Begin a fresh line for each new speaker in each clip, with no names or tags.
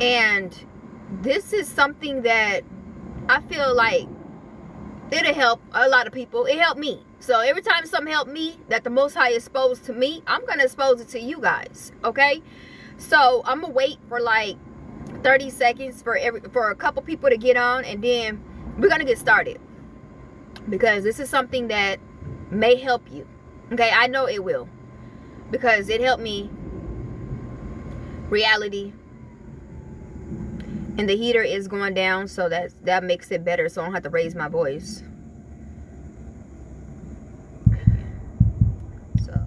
And this is something that I feel like it'll help a lot of people. It helped me. So every time something helped me that the Most High exposed to me, I'm going to expose it to you guys. Okay? So I'm going to wait for like 30 seconds for a couple people to get on, and then we're going to get started. Because this is something that may help you. Okay? I know it will. Because it helped me. Reality. And the heater is going down, so that makes it better, so I don't have to raise my voice. So,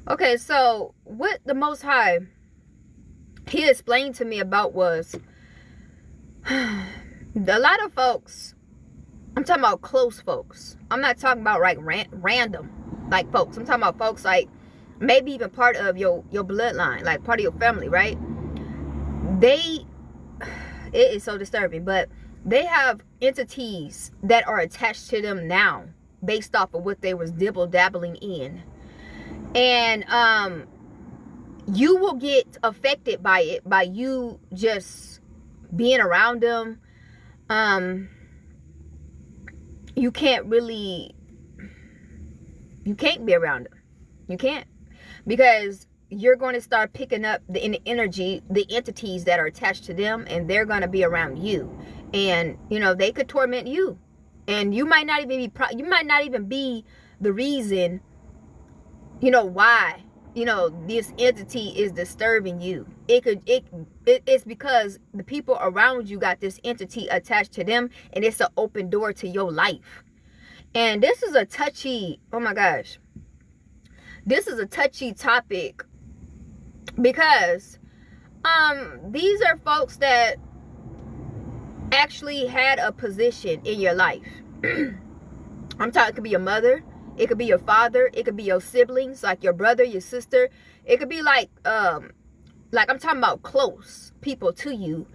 okay, so what the Most High, He explained to me about was, a lot of folks, I'm talking about close folks. I'm not talking about like random like folks. I'm talking about folks like maybe even part of your bloodline, like part of your family, right? It is so disturbing, but they have entities that are attached to them now based off of what they was dabbling in. And you will get affected by it, by you just being around them. You can't be around them. You can't, because you're going to start picking up the energy, the entities that are attached to them, and they're going to be around you. And, you know, they could torment you. And you might not even be the reason, you know, why, you know, this entity is disturbing you. It's because the people around you got this entity attached to them, and it's an open door to your life. And this is a touchy, oh my gosh, this is a touchy topic. Because these are folks that actually had a position in your life. I'm talking, it could be your mother, it could be your father, it could be your siblings, like your brother, your sister. It could be like I'm talking about close people to you.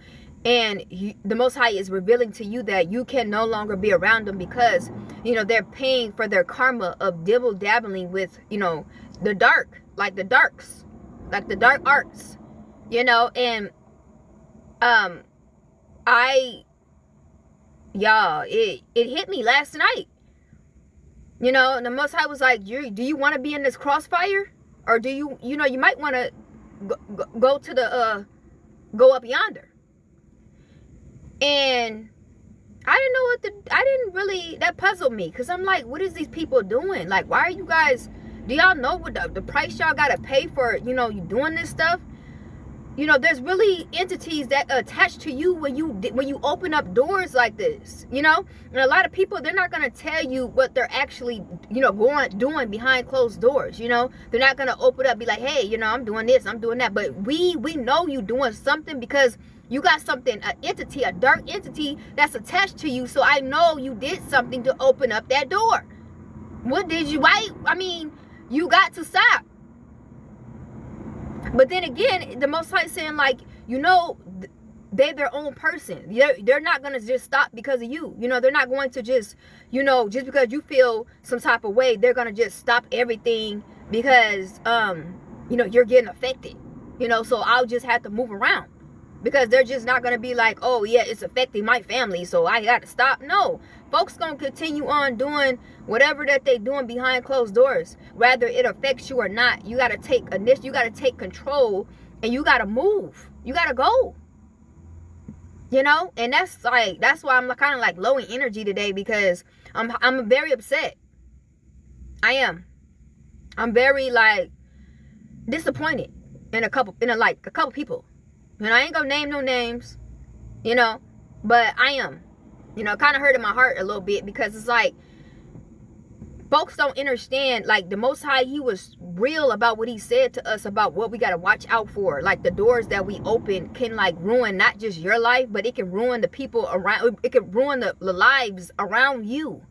And the Most High is revealing to you that you can no longer be around them because, you know, they're paying for their karma of dabbling with, you know, the dark, like the darks. Like the dark arts, you know. And it hit me last night, you know. And the Most High was like, do you want to be in this crossfire, or do you know, you might want to go to the go up yonder. And I didn't really, that puzzled me, because I'm like, what is these people doing? Like, why are you guys, do y'all know what the price y'all gotta pay for, you know, you doing this stuff? You know, there's really entities that attach to you when you open up doors like this, you know. And a lot of people, they're not gonna tell you what they're actually, you know, doing behind closed doors. You know, they're not gonna open up, be like, hey, you know, I'm doing this, I'm doing that. But we know you doing something, because you got something, an entity, a dark entity that's attached to you. So I know you did something to open up that door. What did you? Why? I mean, you got to stop. But then again, the Most High saying, like, you know, they're their own person. They're not going to just stop because of you. You know, they're not going to just, you know, just because you feel some type of way, they're going to just stop everything because, you know, you're getting affected. You know, so I'll just have to move around. Because they're just not going to be like, oh, yeah, it's affecting my family, so I got to stop. No. Folks going to continue on doing whatever that they doing behind closed doors. Whether it affects you or not, you got to take initiative, you got to take control, and you got to move. You got to go. You know? And that's why I'm kind of like low in energy today, because I'm very upset. I am. I'm very, like, disappointed in a couple people. And I ain't gonna name no names, you know, but I am, you know, kind of hurting my heart a little bit, because it's like, folks don't understand, like, the Most High, he was real about what he said to us about what we got to watch out for. Like, the doors that we open can, like, ruin not just your life, but it can ruin the people around, it can ruin the lives around you.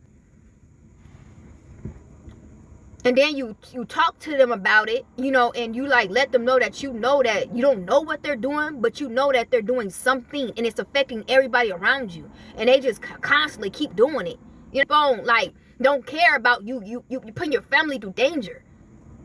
And then you talk to them about it, you know, and you, like, let them know that you don't know what they're doing, but you know that they're doing something, and it's affecting everybody around you. And they just constantly keep doing it. You know, like, don't care about you putting your family through danger.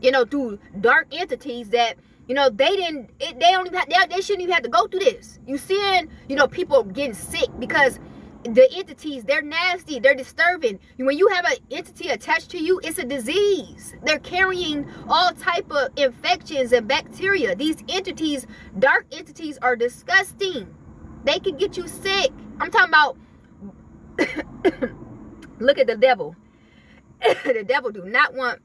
you know, through dark entities that, you know, they shouldn't even have to go through this. You seeing, you know, people getting sick because the entities, they're nasty, they're disturbing. When you have an entity attached to you, it's a disease. They're carrying all type of infections and bacteria. These entities, dark entities, are disgusting. They can get you sick. I'm talking about look at the devil. The devil do not want,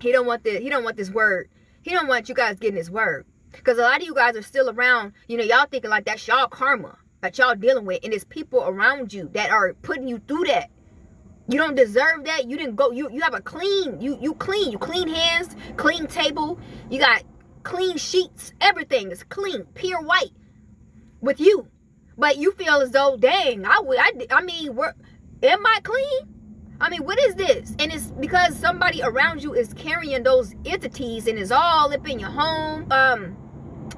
he don't want this word. He don't want you guys getting his word. Because a lot of you guys are still around, you know, y'all thinking like that's y'all karma that y'all dealing with, and it's people around you that are putting you through that. You don't deserve that. You didn't go, you have a clean, you clean hands, clean table, you got clean sheets, everything is clean, pure white with you. But you feel as though, dang, I mean, am I clean? I mean, what is this? And it's because somebody around you is carrying those entities and it's all up in your home.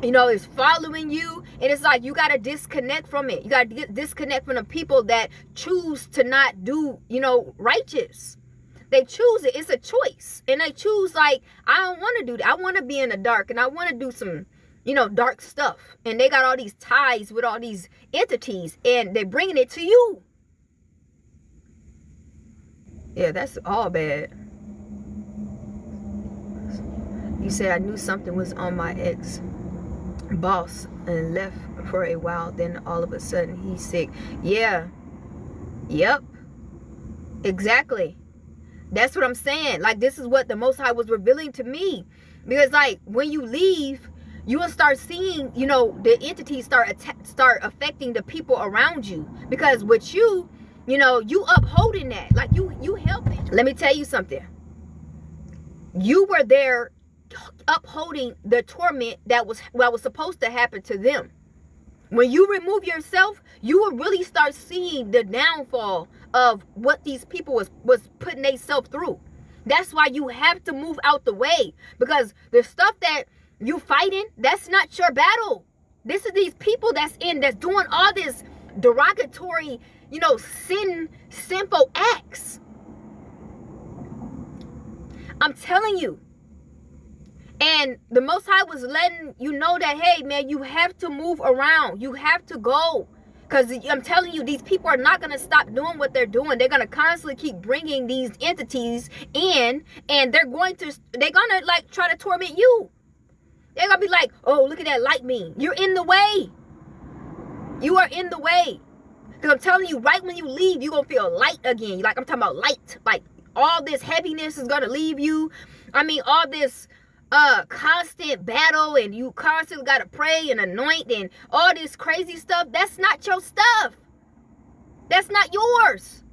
You know, it's following you, and it's like you got to disconnect from it. You got to disconnect from the people that choose to not do, you know, righteous. They choose it. It's a choice. And they choose, like, I don't want to do that. I want to be in the dark, and I want to do some, you know, dark stuff. And they got all these ties with all these entities, and they're bringing it to you. Yeah, that's all bad. You said I knew something was on my ex boss and left for a while, then all of a sudden he's sick. Yeah. Yep. Exactly. That's what I'm saying. Like, this is what the Most High was revealing to me. Because, like, when you leave, you will start seeing, you know, the entities start affecting the people around you. Because with you, you know, you upholding that. Like, you helping. Let me tell you something. You were there upholding the torment that was supposed to happen to them. When you remove yourself, you will really start seeing the downfall of what these people was putting themselves through. That's why you have to move out the way, because the stuff that you fighting, that's not your battle. This is these people that's doing all this derogatory, you know, sinful acts. I'm telling you. And the Most High was letting you know that, hey, man, you have to move around. You have to go. Because I'm telling you, these people are not going to stop doing what they're doing. They're going to constantly keep bringing these entities in. And they're going to like try to torment you. They're going to be like, oh, look at that light beam. You're in the way. You are in the way. Because I'm telling you, right when you leave, you're going to feel light again. Like, I'm talking about light. Like, all this heaviness is going to leave you. I mean, all this constant battle, and you constantly got to pray and anoint and all this crazy stuff. That's not your stuff. That's not yours.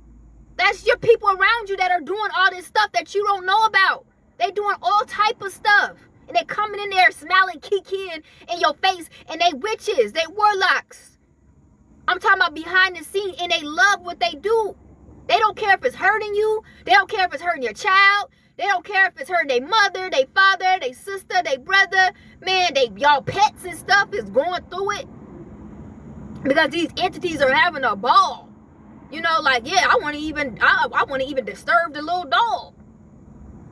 That's your people around you that are doing all this stuff that you don't know about. They doing all type of stuff. And they coming in there smiling, kikiing in your face. And they witches. They warlocks. I'm talking about behind the scenes. And they love what they do. They don't care if it's hurting you. They don't care if it's hurting your child. They don't care if it's hurting their mother, their father, their sister, their brother. Man, y'all pets and stuff is going through it. Because these entities are having a ball. You know, like, yeah, I want to even disturb the little dog.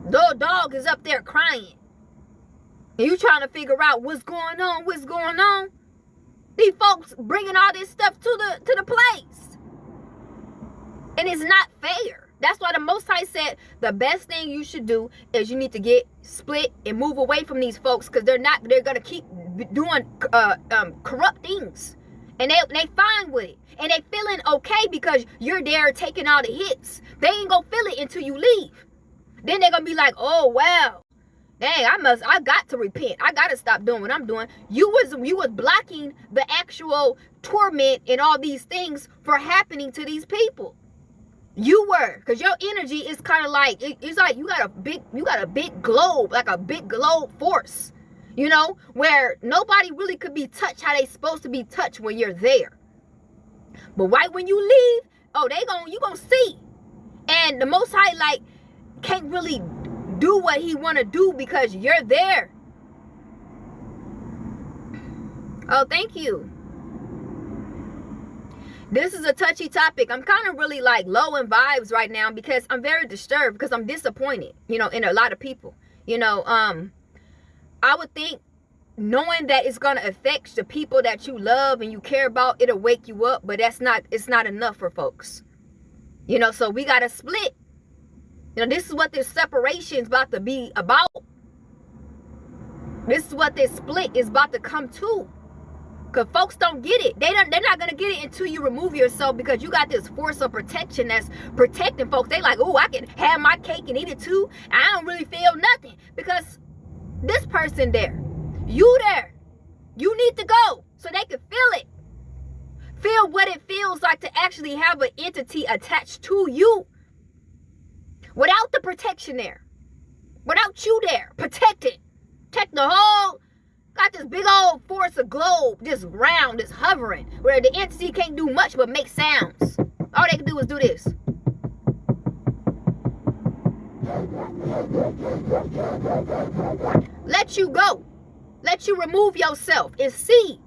The dog is up there crying. And you trying to figure out what's going on. These folks bringing all this stuff to the place. And it's not fair. That's why the Most High said the best thing you should do is you need to get split and move away from these folks, because they're going to keep doing corrupt things. And they fine with it. And they feeling okay because you're there taking all the hits. They ain't going to feel it until you leave. Then they're going to be like, oh, wow. Dang, I got to repent. I got to stop doing what I'm doing. You was blocking the actual torment and all these things for happening to these people. You were, because your energy is kind of like, it's like you got a big globe, like a big globe force, you know, where nobody really could be touched how they supposed to be touched when you're there. But right when you leave, oh, you gonna see. And the Most High, like, can't really do what he want to do because you're there. Oh, thank you. This is a touchy topic. I'm kind of really like low in vibes right now because I'm very disturbed, because I'm disappointed, you know, in a lot of people. I would think knowing that it's going to affect the people that you love and you care about, it'll wake you up, but it's not enough for folks. So we got to split. This is what this separation is about to be about. This is what this split is about to come to. Because folks don't get it. They're not going to get it until you remove yourself, because you got this force of protection that's protecting folks. They like, oh, I can have my cake and eat it too. I don't really feel nothing. Because this person there, you there, you need to go so they can feel it. Feel what it feels like to actually have an entity attached to you. Without the protection there. Without you there. Protected. Protect the whole... Got this big old force of globe, just round, just hovering, where the entity can't do much but make sounds. All they can do is do this. Let you go. Let you remove yourself and see.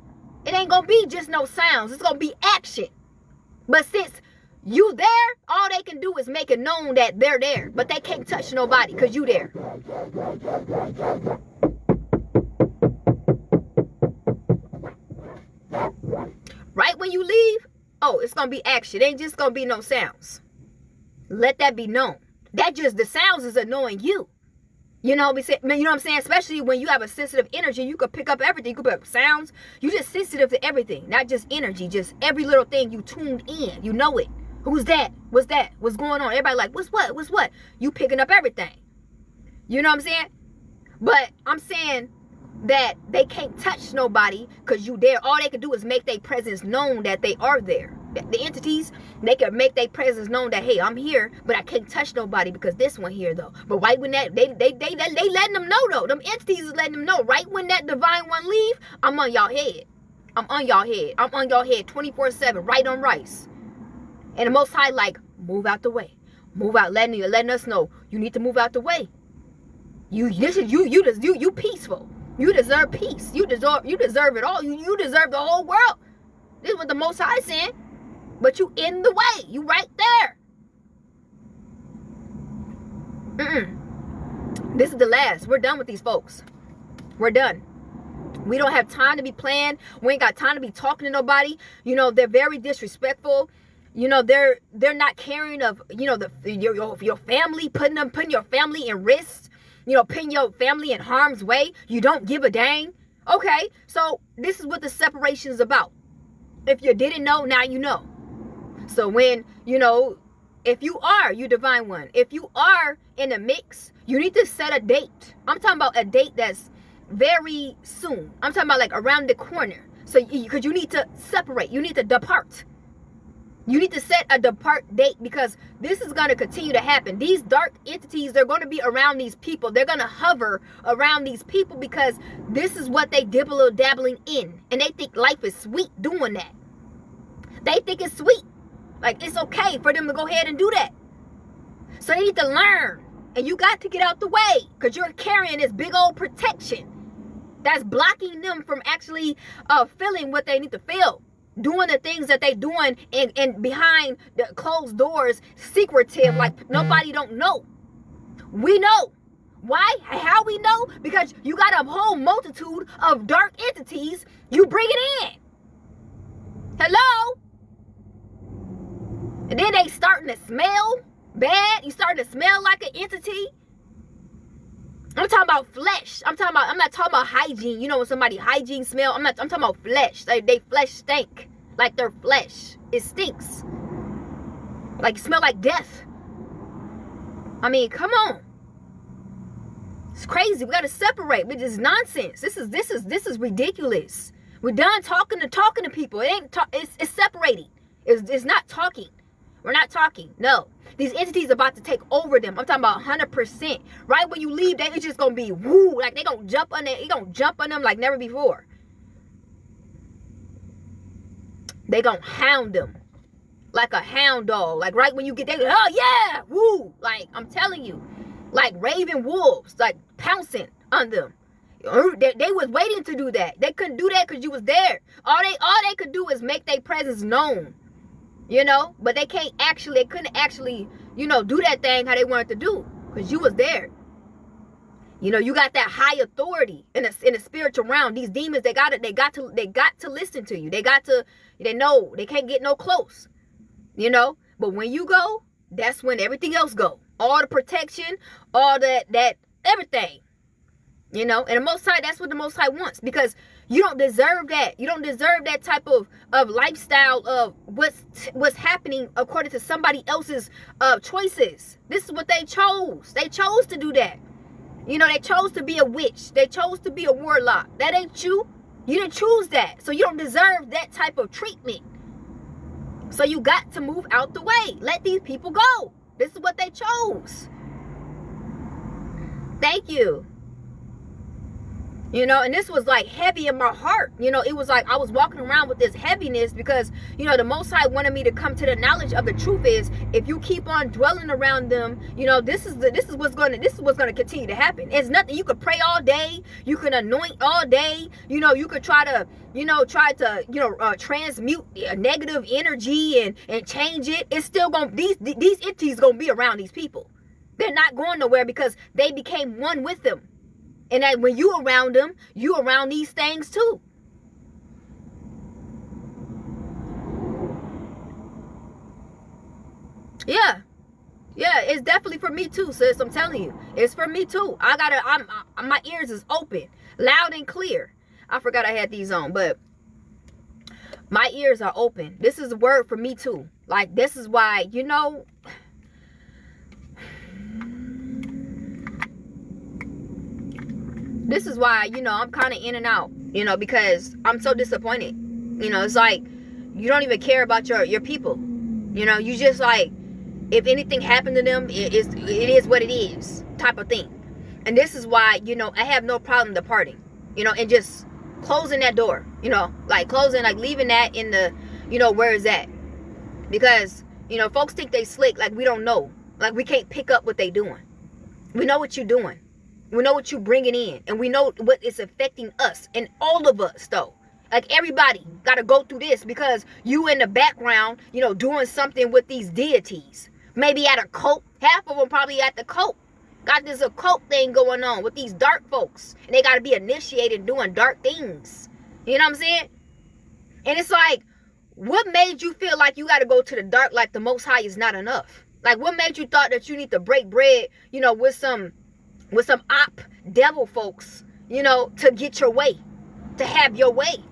It ain't gonna be just no sounds. It's gonna be action. But since you there, all they can do is make it known that they're there. But they can't touch nobody because you there. Right when you leave, oh, it's going to be action. It ain't just going to be no sounds. Let that be known. The sounds is annoying you. You know what I'm saying? Especially when you have a sensitive energy, you could pick up everything. You could pick up sounds. You're just sensitive to everything. Not just energy, just every little thing you tuned in. You know it. Who's that? What's that? What's going on? Everybody like, what's what? What's what? You picking up everything. You know what I'm saying? But I'm saying that they can't touch nobody because you there. All they can do is make their presence known that they are there. The entities, they can make their presence known that, hey, I'm here, but I can't touch nobody because this one here though. But right when that they letting them know though. Them entities is letting them know. Right when that divine one leave, I'm on y'all head. I'm on y'all head. I'm on y'all head 24/7, right on rice. And the Most High like, move out the way. Move out, letting us know you need to move out the way. You peaceful. You deserve peace. You deserve it all. You deserve the whole world. This is what the Most High saying. But you in the way. You right there. This is the last. We're done with these folks. We're done. We don't have time to be playing. We ain't got time to be talking to nobody. They're very disrespectful. They're not caring of, your family, putting your family in risk. Putting your family in harm's way. You don't give a dang. Okay, so this is what the separation is about. If you didn't know, now you know. So when, if you are, you divine one, if you are in a mix, you need to set a date. I'm talking about a date that's very soon. I'm talking about like around the corner. So, because you need to separate. You need to depart. You need to set a depart date, because this is going to continue to happen. These dark entities, they're going to be around these people. They're going to hover around these people because this is what they dabbling in. And they think life is sweet doing that. They think it's sweet. Like, it's okay for them to go ahead and do that. So they need to learn. And you got to get out the way, because you're carrying this big old protection that's blocking them from actually feeling what they need to feel. Doing the things that they doing and behind the closed doors, secretive, like nobody don't know. We know. Why? How we know? Because you got a whole multitude of dark entities you bring it in. Hello? And then they starting to smell bad. You starting to smell like an entity. I'm talking about flesh. I'm not talking about hygiene. When somebody hygiene smell, I'm talking about flesh. They flesh stink. Like their flesh. It stinks. Like, smell like death. I mean, come on. It's crazy. We gotta separate. This is nonsense. This is ridiculous. We're done talking to people. It ain't it's separating. It's not talking. We're not talking. No. These entities are about to take over them. I'm talking about 100%. Right when you leave, it's just gonna be woo. Like they gonna jump on them like never before. They gonna hound them like a hound dog. Like right when you get there, oh yeah, woo. Like I'm telling you, like raven wolves, like pouncing on them. They was waiting to do that. They couldn't do that because you was there. All they could do is make their presence known. But they couldn't actually, do that thing how they wanted to do, because you was there. You know, you got that high authority in a spiritual realm. These demons, they got to listen to you. They know they can't get no close. You know, but when you go, that's when everything else go. All the protection, all that everything. You know, and the Most High, that's what the Most High wants, because you don't deserve that. You don't deserve that type of lifestyle of what's happening according to somebody else's choices. This is what they chose. They chose to do that. You know, they chose to be a witch. They chose to be a warlock. That ain't you. You didn't choose that. So you don't deserve that type of treatment. So you got to move out the way. Let these people go. This is what they chose. Thank you. You know, and this was like heavy in my heart. You know, it was like I was walking around with this heaviness because, you know, the Most High wanted me to come to the knowledge of the truth is, if you keep on dwelling around them, you know, this is what's going to continue to happen. It's nothing. You could pray all day, you can anoint all day, you know, you could try to transmute negative energy and change it. It's still going to, these entities going to be around these people. They're not going nowhere because they became one with them. And that when you around them, you around these things too. Yeah, it's definitely for me too, sis. I'm telling you, it's for me too. My ears is open, loud and clear. I forgot I had these on, but my ears are open. This is a word for me too. Like, this is why, you know, this is why, you know, I'm kind of in and out, you know, because I'm so disappointed. You know, it's like, you don't even care about your people. You know, you just like, if anything happened to them, it is what it is type of thing. And this is why, you know, I have no problem departing, you know, and just closing that door, you know, like closing, like leaving that in the, you know, where is that? Because, you know, folks think they slick, like we don't know. Like we can't pick up what they doing. We know what you're doing. We know what you're bringing in, and we know what is affecting us, and all of us, though. Like, everybody got to go through this because you in the background, you know, doing something with these deities. Maybe at a cult. Half of them probably at the cult. Got this occult thing going on with these dark folks, and they got to be initiated doing dark things. You know what I'm saying? And it's like, what made you feel like you got to go to the dark like the Most High is not enough? Like, what made you thought that you need to break bread, you know, with some devil folks, you know, to get your way, to have your way?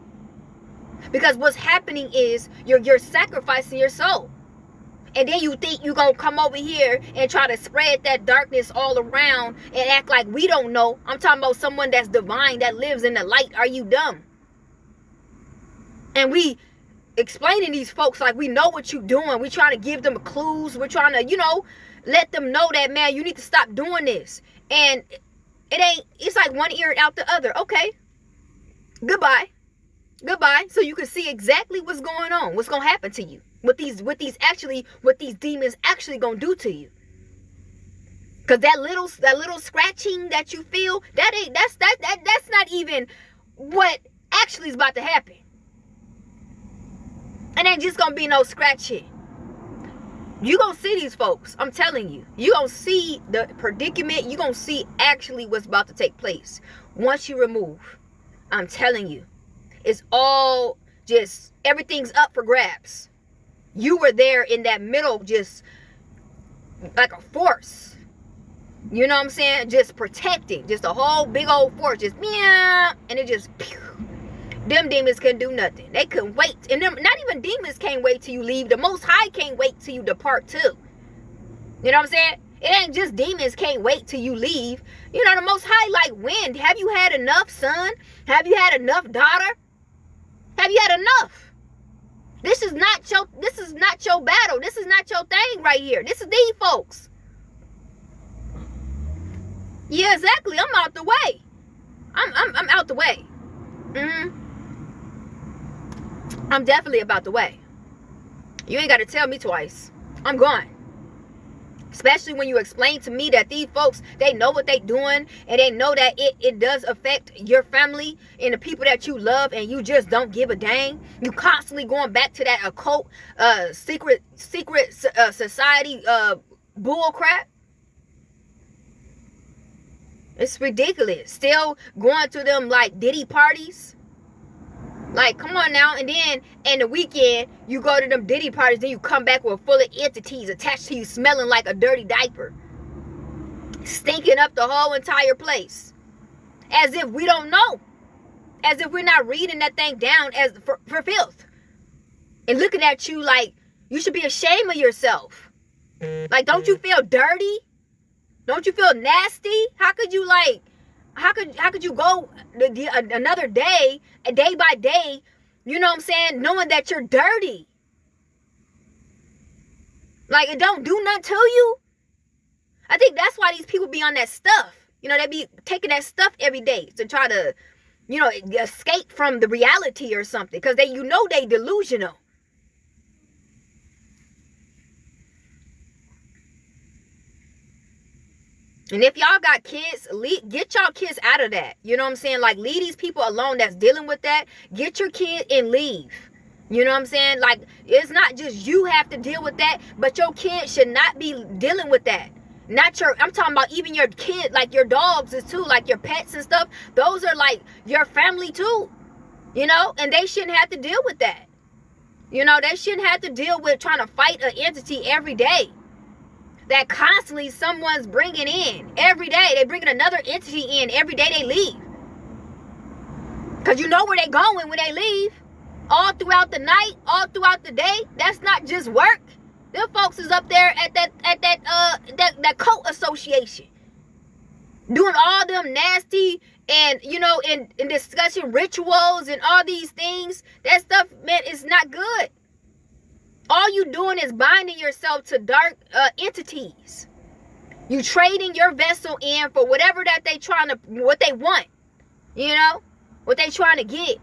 Because what's happening is you're sacrificing your soul. And then you think you're going to come over here and try to spread that darkness all around and act like we don't know. I'm talking about someone that's divine, that lives in the light. Are you dumb? And we explaining these folks like we know what you're doing. We're trying to give them clues. We're trying to, you know, let them know that, man, you need to stop doing this. And it's like one ear out the other. Okay. Goodbye. So you can see exactly what's going on, what's going to happen to you. What these demons actually going to do to you. Cuz that little scratching that you feel, that's not even what actually is about to happen. And ain't just going to be no scratching. You gonna see these folks. I'm telling you. You gonna see the predicament. You gonna see actually what's about to take place. Once you remove. I'm telling you. It's all just, everything's up for grabs. You were there in that middle, just like a force. You know what I'm saying? Just protecting. Just a whole big old force. Just meow. And it just pew. Them demons couldn't do nothing. They couldn't wait. And them, not even demons can't wait till you leave. The Most High can't wait till you depart too. You know what I'm saying? It ain't just demons can't wait till you leave. You know, the Most High, like, when? Have you had enough, son? Have you had enough, daughter? Have you had enough? This is not your battle. This is not your thing right here. This is these folks. Yeah, exactly. I'm out the way. I'm out the way. I'm definitely about the way. You ain't got to tell me twice. I'm gone. Especially when you explain to me that these folks, they know what they doing, and they know that it does affect your family and the people that you love, and you just don't give a dang. You constantly going back to that occult, secret society bull crap. It's ridiculous. Still going to them like Diddy parties. Like, come on now. And then in the weekend, you go to them Diddy parties, then you come back with full of entities attached to you, smelling like a dirty diaper, stinking up the whole entire place, as if we don't know, as if we're not reading that thing down as for filth, and looking at you like you should be ashamed of yourself. Like, don't you feel dirty? Don't you feel nasty? How could you like? How could you go another day, day by day, you know what I'm saying, knowing that you're dirty? Like, it don't do nothing to you. I think that's why these people be on that stuff. You know, they be taking that stuff every day to try to, you know, escape from the reality or something. Because they, you know, they delusional. And if y'all got kids, get y'all kids out of that. You know what I'm saying? Like, leave these people alone that's dealing with that. Get your kid and leave. You know what I'm saying? Like, it's not just you have to deal with that, but your kid should not be dealing with that. Not your, I'm talking about even your kid, like your dogs is too, like your pets and stuff. Those are like your family too. You know? And they shouldn't have to deal with that. You know, they shouldn't have to deal with trying to fight an entity every day that constantly someone's bringing in. Every day they bringing another entity in. Every day they leave, because you know where they going when they leave. All throughout the night, all throughout the day. That's not just work. Them folks is up there at that cult association doing all them nasty and, you know, in discussing rituals and all these things. That stuff, man, is not good. All you doing is binding yourself to dark entities. You trading your vessel in for whatever that they trying to, what they want. You know? What they trying to get.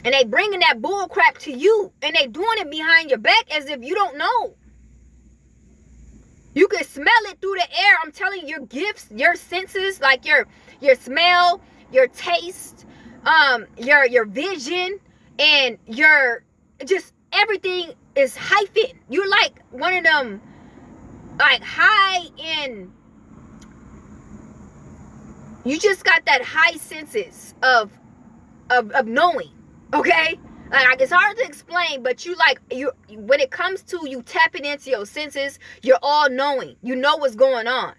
And they bringing that bull crap to you. And they doing it behind your back as if you don't know. You can smell it through the air. I'm telling you, your gifts, your senses, like your smell, your taste, your vision, and your just everything is hyphen. You're like one of them, like high in. You just got that high senses of knowing. Okay, like it's hard to explain, but you like you when it comes to you tapping into your senses, you're all knowing. You know what's going on.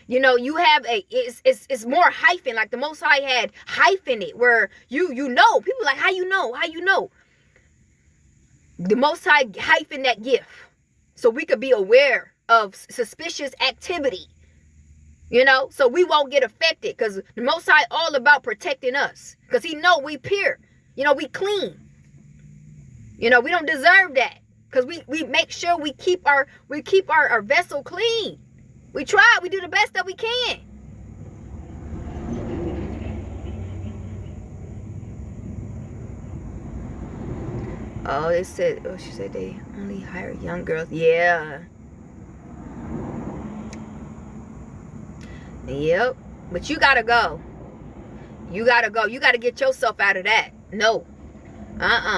You know, you have it's more hyphen, like the Most High had hyphen it, where you know, people like, how you know? The Most High hyphen that gift, so we could be aware of suspicious activity, you know, so we won't get affected, because the Most High all about protecting us, because he know we pure, you know, we clean, you know, we don't deserve that, because we make sure we keep our vessel clean. We try. We do the best that we can. Oh, they said. Oh, she said they only hire young girls. Yeah. Yep. But you gotta go. You gotta go. You gotta get yourself out of that. No.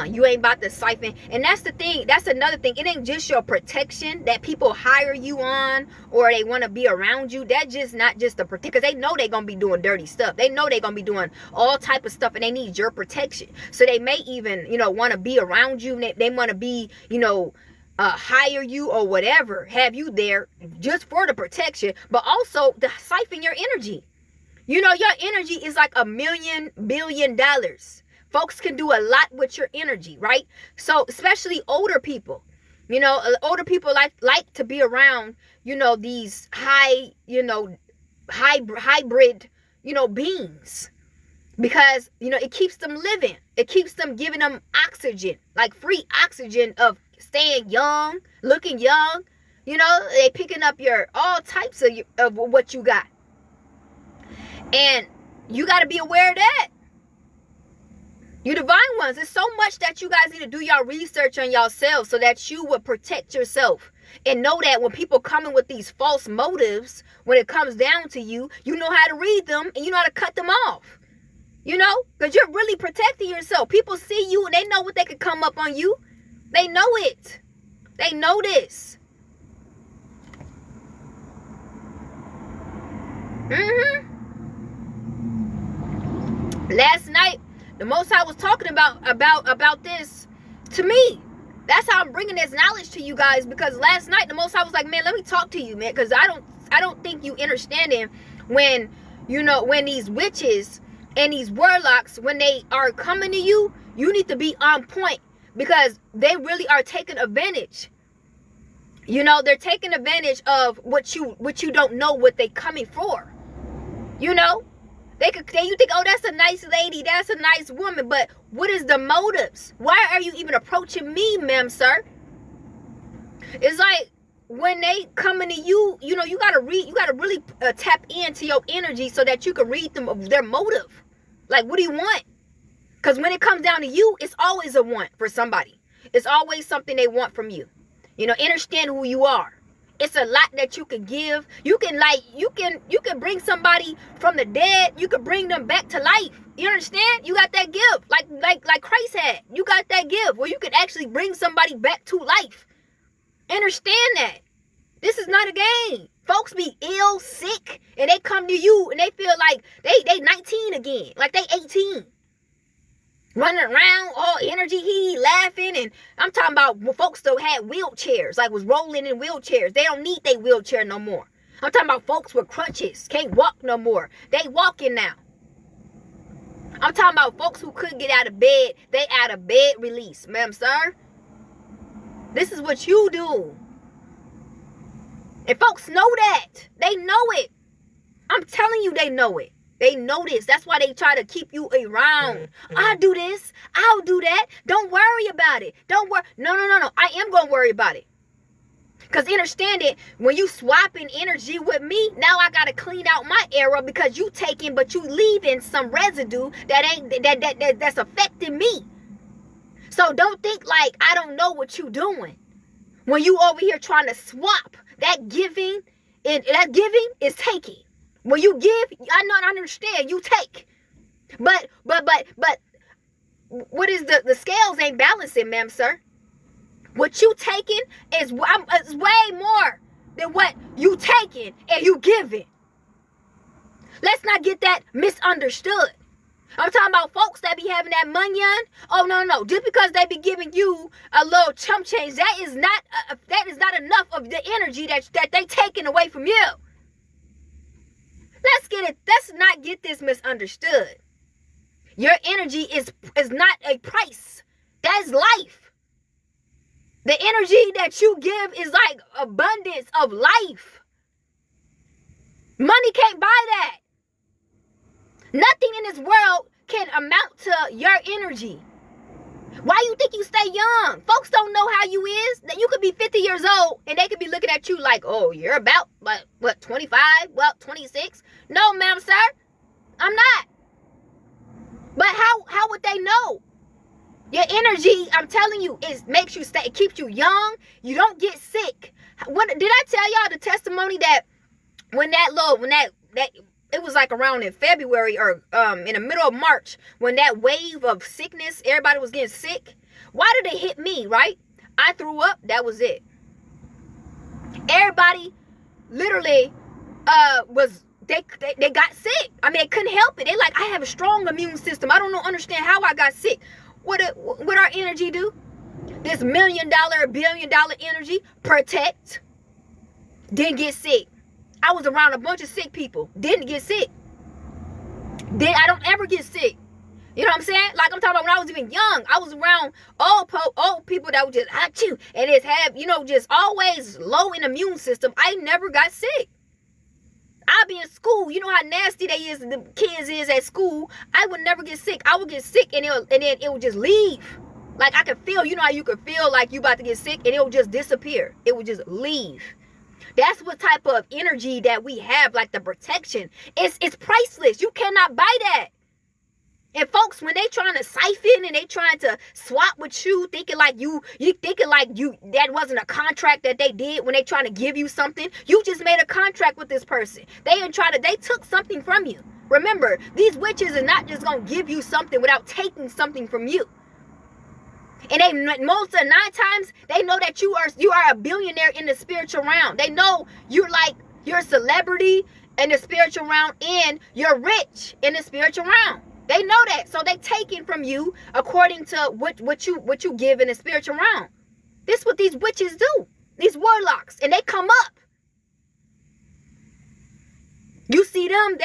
You ain't about to siphon. And that's the thing. That's another thing. It ain't just your protection that people hire you on, or they want to be around you. That's just not just the protection, because they know they're gonna be doing dirty stuff. They know they're gonna be doing all type of stuff, and they need your protection. So they may even, you know, want to be around you. They want to be, you know, hire you or whatever, have you there just for the protection, but also to siphon your energy. You know, your energy is like $1 billion. Folks can do a lot with your energy, right? So especially older people, you know, older people like to be around, you know, these high, you know, hybrid, you know, beings, because, you know, it keeps them living. It keeps them giving them oxygen, like free oxygen of staying young, looking young. You know, they picking up your all types of what you got. And you got to be aware of that. You divine ones, it's so much that you guys need to do y'all research on yourselves, so that you will protect yourself and know that when people come in with these false motives, when it comes down to you, you know how to read them and you know how to cut them off. You know, because you're really protecting yourself. People see you and they know what they could come up on you. They know it. They know this. Mm-hmm. Last night, the Most High was talking about this to me. That's how I'm bringing this knowledge to you guys, because last night the Most High was like, man, let me talk to you, man, because I don't think you understanding when, you know, when these witches and these warlocks, when they are coming to you, you need to be on point, because they really are taking advantage. You know, they're taking advantage of what you don't know what they coming for. You know, you think, oh, that's a nice lady, that's a nice woman, but what is the motives? Why are you even approaching me, ma'am, sir? It's like when they coming to you, you know, you gotta really tap into your energy so that you can read them of their motive. Like, what do you want? Because when it comes down to you, it's always a want for somebody. It's always something they want from you. You know, understand who you are. It's a lot that you can give. You can bring somebody from the dead. You can bring them back to life. You understand? You got that gift, like Christ had. You got that gift where you can actually bring somebody back to life. Understand that. This is not a game. Folks be ill, sick, and they come to you and they feel like they 19 again, like they 18. Running around, all energy, laughing, and I'm talking about folks still had wheelchairs, like was rolling in wheelchairs. They don't need their wheelchair no more. I'm talking about folks with crutches, can't walk no more. They walking now. I'm talking about folks who couldn't get out of bed. They out of bed release, ma'am, sir. This is what you do. And folks know that. They know it. I'm telling you, they know it. They know this. That's why they try to keep you around. I'll do this. I'll do that. Don't worry about it. Don't worry. No. I am going to worry about it. Because understand it, when you swapping energy with me, now I got to clean out my era, because you taking, but you leaving some residue that's affecting me. So don't think like I don't know what you doing. When you over here trying to swap, that giving is taking. When you give, I don't understand. You take, but what is the scales ain't balancing, ma'am, sir? What you taking is way more than what you taking and you giving. Let's not get that misunderstood. I'm talking about folks that be having that money on. Oh no! Just because they be giving you a little chump change, that is not enough of the energy that they taking away from you. Let's not get this misunderstood. Your energy is not a price. That's life. The energy that you give is like abundance of life. Money can't buy that. Nothing in this world can amount to your energy. Why you think you stay young? Folks don't know how you is. That you could be 50 years old and they could be looking at you like, oh, you're about, what 25? Well, 26? No, ma'am, sir. I'm not. But how would they know? Your energy, I'm telling you, makes you stay, it keeps you young. You don't get sick. Did I tell y'all the testimony that when it was like around in February or in the middle of March, when that wave of sickness, everybody was getting sick. Why did it hit me, right? I threw up. That was it. Everybody literally they got sick. I mean, they couldn't help it. They like, I have a strong immune system. I don't understand how I got sick. What our energy do? This $1 million, $1 billion energy, protect. Didn't get sick. I was around a bunch of sick people. Didn't get sick. I don't ever get sick. You know what I'm saying? Like I'm talking about when I was even young. I was around old people that would just achoo and just have, just always low in immune system. I never got sick. I'd be in school. You know how nasty the kids is at school. I would never get sick. I would get sick and then it would just leave. Like I could feel, you know how you could feel like you about to get sick and it would just disappear. It would just leave. That's what type of energy that we have, like the protection. It's priceless. You cannot buy that. And folks, when they trying to siphon and they trying to swap with you, thinking like you that wasn't a contract that they did when they trying to give you something. You just made a contract with this person. They took something from you. Remember, these witches are not just gonna give you something without taking something from you. And most of the 9 times, they know that you are a billionaire in the spiritual realm. They know you're a celebrity in the spiritual realm, and you're rich in the spiritual realm. They know that, so they taking from you according to what you give in the spiritual realm. This is what these witches do, these warlocks, and they come up. You see them,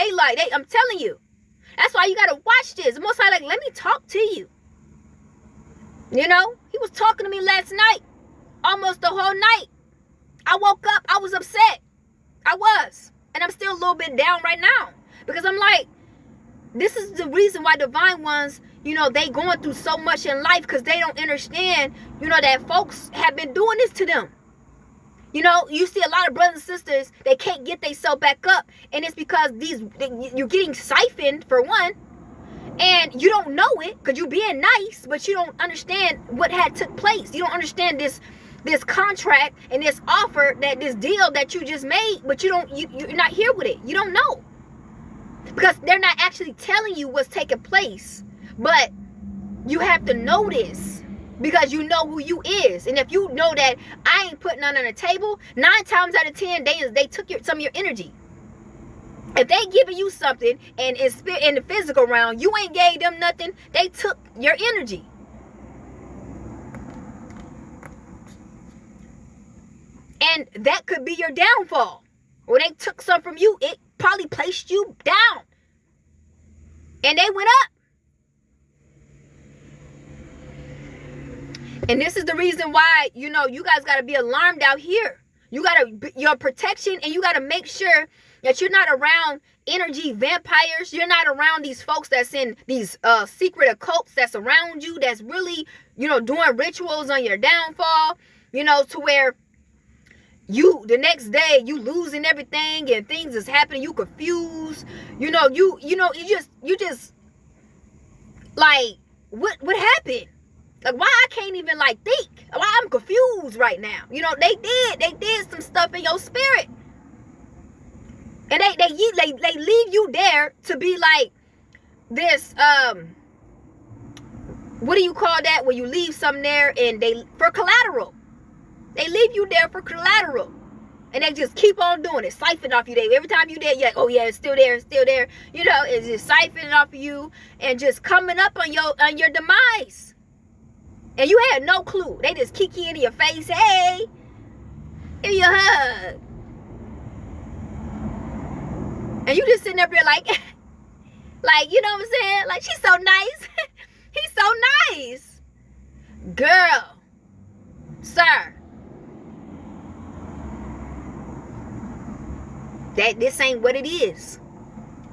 I'm telling you. That's why you gotta watch this. The Most High, like, let me talk to you. You know, he was talking to me last night, almost the whole night. I woke up, I was upset. I was. And I'm still a little bit down right now. Because I'm like, this is the reason why divine ones, you know, they going through so much in life, because they don't understand, you know, that folks have been doing this to them. You know, you see a lot of brothers and sisters, they can't get themselves back up. And it's because you're getting siphoned, for one. And you don't know it, because you're being nice, but you don't understand what had took place. You don't understand this contract and this offer, this deal that you just made, but you're not here with it. You don't know. Because they're not actually telling you what's taking place. But you have to know this, because you know who you is. And if you know that I ain't putting none on the table, 9 times out of 10 they took some of your energy. If they giving you something and it's in the physical realm, you ain't gave them nothing, they took your energy. And that could be your downfall. When they took some from you, it probably placed you down. And they went up. And this is the reason why, you know, you guys got to be alarmed out here. You got to, your protection, and you got to make sure that you're not around energy vampires. You're not around these folks that's in these secret occults that's around you, that's really, you know, doing rituals on your downfall, you know, to where you, the next day, you losing everything and things is happening, you confused, you just like, what happened? Like, why I can't even like think? Why I'm confused right now? You know, they did some stuff in your spirit. And they leave you there to be like this, what do you call that? When you leave something there and for collateral. They leave you there for collateral. And they just keep on doing it, siphon off you. Every time you there, yeah, oh yeah, it's still there, it's still there. You know, it's just siphoning off of you and just coming up on your demise. And you had no clue. They just kick you into your face. Hey, give you a hug. And you just sitting up there like, you know what I'm saying? Like, she's so nice. He's so nice. Girl, sir, this ain't what it is.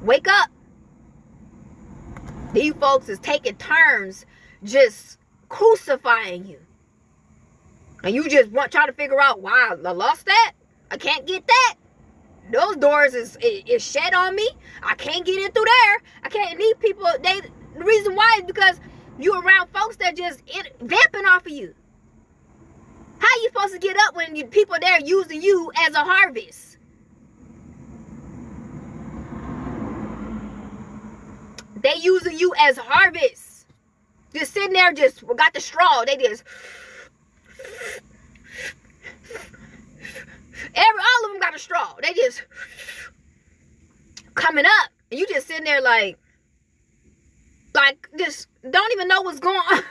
Wake up. These folks is taking turns just crucifying you. And you just trying to figure out why I lost that. I can't get that. Those doors is shut on me. I can't get in through there. I can't need people. The reason why is because you around folks that just vamping off of you. How you supposed to get up when people there using you as a harvest? They using you as harvest. Just sitting there, just got the straw. They just all of them got a straw. They just coming up, and you just sitting there like just don't even know what's going on.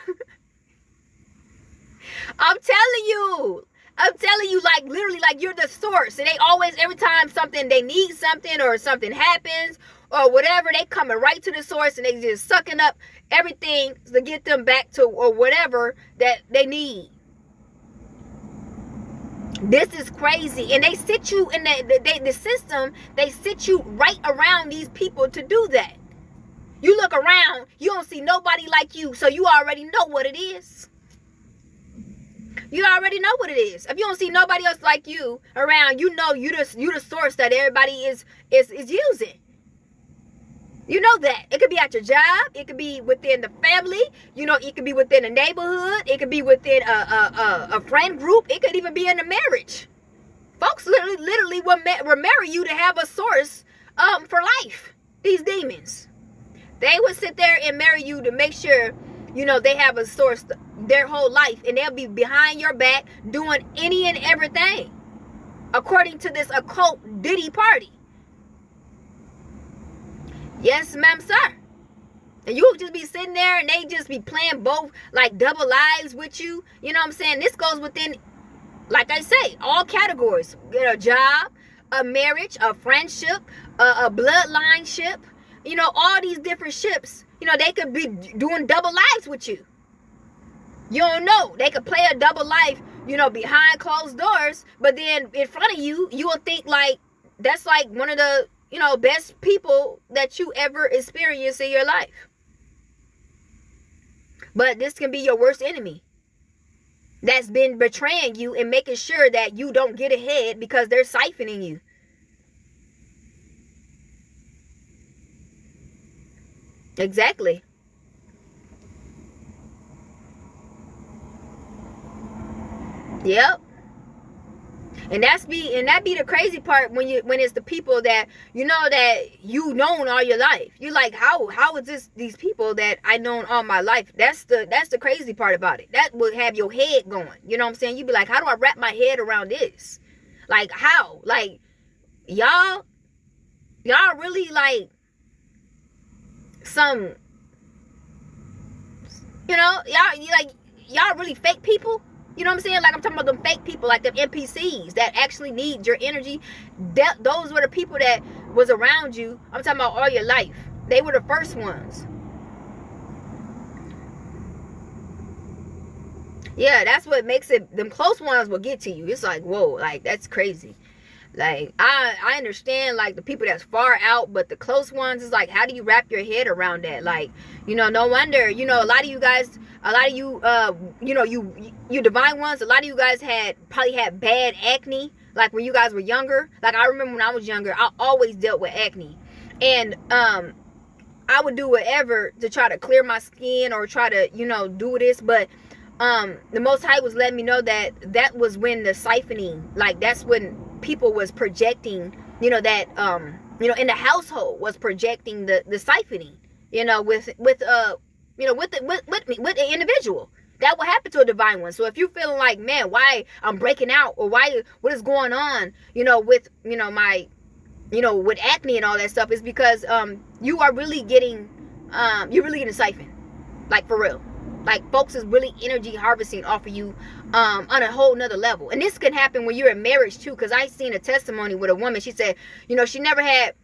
I'm telling you, like, literally, like, you're the source. And they always, every time they need something or something happens or whatever, they coming right to the source and they just sucking up everything to get them back to or whatever that they need. This is crazy. And they sit you in the system, they sit you right around these people to do that. You look around, you don't see nobody like you, so you already know what it is. You already know what it is. If you don't see nobody else like you around, you know you the source that everybody is using. You know that. It could be at your job. It could be within the family. You know, it could be within a neighborhood. It could be within a friend group. It could even be in a marriage. Folks literally will marry you to have a source for life. These demons. They would sit there and marry you to make sure, you know, they have a source their whole life. And they'll be behind your back doing any and everything. According to this occult Diddy party. Yes, ma'am, sir. And you'll just be sitting there and they just be playing both like double lives with you. You know what I'm saying? This goes within, like I say, all categories. Get a job, a marriage, a friendship, a bloodline ship. You know, all these different ships, you know, they could be doing double lives with you. You don't know. They could play a double life, you know, behind closed doors, but then in front of you, you will think like that's like one of the, you know, best people that you ever experienced in your life. But this can be your worst enemy that's been betraying you and making sure that you don't get ahead because they're siphoning you. Exactly. Yep. And that be the crazy part when it's the people that you know that you known all your life. You're like, how is these people that I known all my life? That's the crazy part about it. That will have your head going. You know what I'm saying? You'd be like, how do I wrap my head around this? Like how? Like y'all really like some, you know, y'all really fake people. You know what I'm saying? Like I'm talking about them fake people, like them NPCs that actually need your energy. Those were the people that was around you. I'm talking about all your life. They were the first ones. Yeah, that's what makes it. Them close ones will get to you. It's like, whoa, like that's crazy. Like I understand like the people that's far out, but the close ones is like, how do you wrap your head around that? Like, you know, no wonder, you know, a lot of you guys, you know, you divine ones, a lot of you guys probably had bad acne, like when you guys were younger. Like I remember when I was younger, I always dealt with acne, and I would do whatever to try to clear my skin or try to, you know, do this, but the Most High was letting me know that was when the siphoning, like that's when people was projecting, you know, that you know, in the household was projecting the siphoning, you know, with you know, with the individual. That will happen to a divine one. So if you're feeling like, man, why I'm breaking out, or what is going on, you know, with, you know, my, you know, with acne and all that stuff, is because you are really getting you're really getting siphoned, like for real. Like folks is really energy harvesting off of you on a whole nother level. And this can happen when you're in marriage too, because I seen a testimony with a woman. She said, you know, she never had,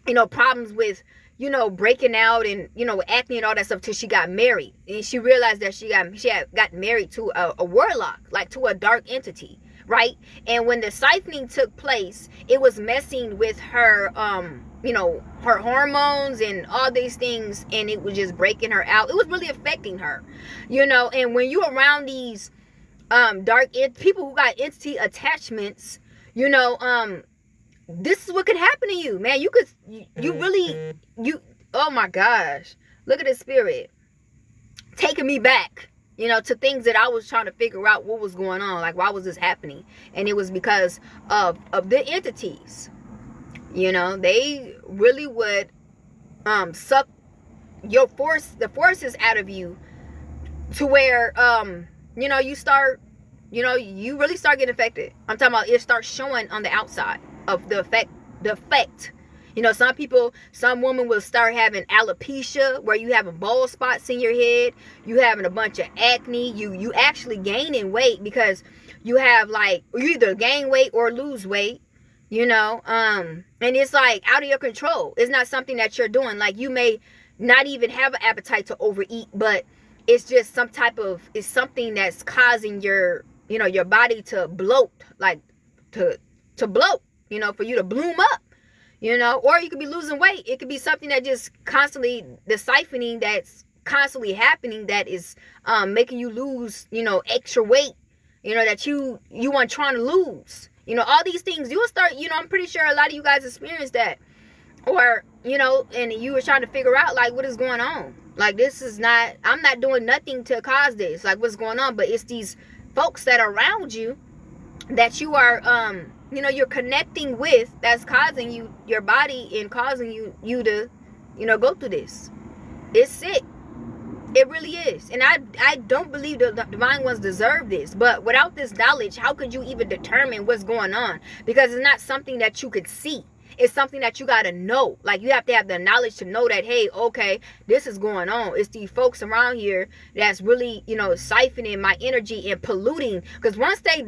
you know, problems with, you know, breaking out and, you know, acne and all that stuff till she got married. And she realized that she had got married to a warlock, like to a dark entity, right? And when the siphoning took place, it was messing with her you know, her hormones and all these things, and it was just breaking her out. It was really affecting her, you know. And when you're around these people who got entity attachments, you know, this is what could happen to you, man. Oh my gosh, look at the spirit taking me back, you know, to things that I was trying to figure out what was going on, like why was this happening. And it was because of the entities. You know, they really would suck the forces out of you to where you know, you really start getting affected. I'm talking about it starts showing on the outside of the effect. You know, some women will start having alopecia, where you having bald spots in your head, you having a bunch of acne, you actually gaining weight because you have like, you either gain weight or lose weight. You know, and it's like out of your control. It's not something that you're doing. Like you may not even have an appetite to overeat, but it's just it's something that's causing your, you know, your body to bloat, like to bloat, you know, for you to bloom up, you know. Or you could be losing weight. It could be something that just constantly, the siphoning that's constantly happening, that is making you lose, you know, extra weight, you know, that you weren't trying to lose. You know, all these things, you will start, you know, I'm pretty sure a lot of you guys experienced that. Or, you know, and you were trying to figure out, like, what is going on? Like, I'm not doing nothing to cause this. Like, what's going on? But it's these folks that are around you that you are, you know, you're connecting with, that's causing you, your body, and causing you to, you know, go through this. It's sick. It really is. And I don't believe the divine ones deserve this. But without this knowledge, how could you even determine what's going on? Because it's not something that you could see. It's something that you got to know. Like, you have to have the knowledge to know that, hey, okay, this is going on. It's these folks around here that's really, siphoning my energy and polluting. Because once they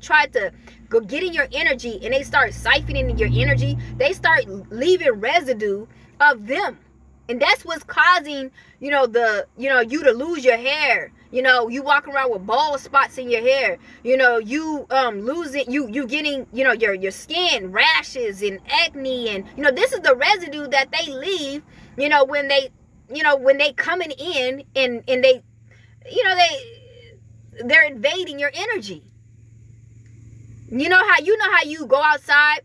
try to go get in your energy and they start siphoning your energy, they start leaving residue of them. And that's what's causing, you to lose your hair. You walk around with bald spots in your hair. You losing, you getting, your skin rashes and acne. And, this is the residue that they leave, when they coming in and they, they're invading your energy. You know how you go outside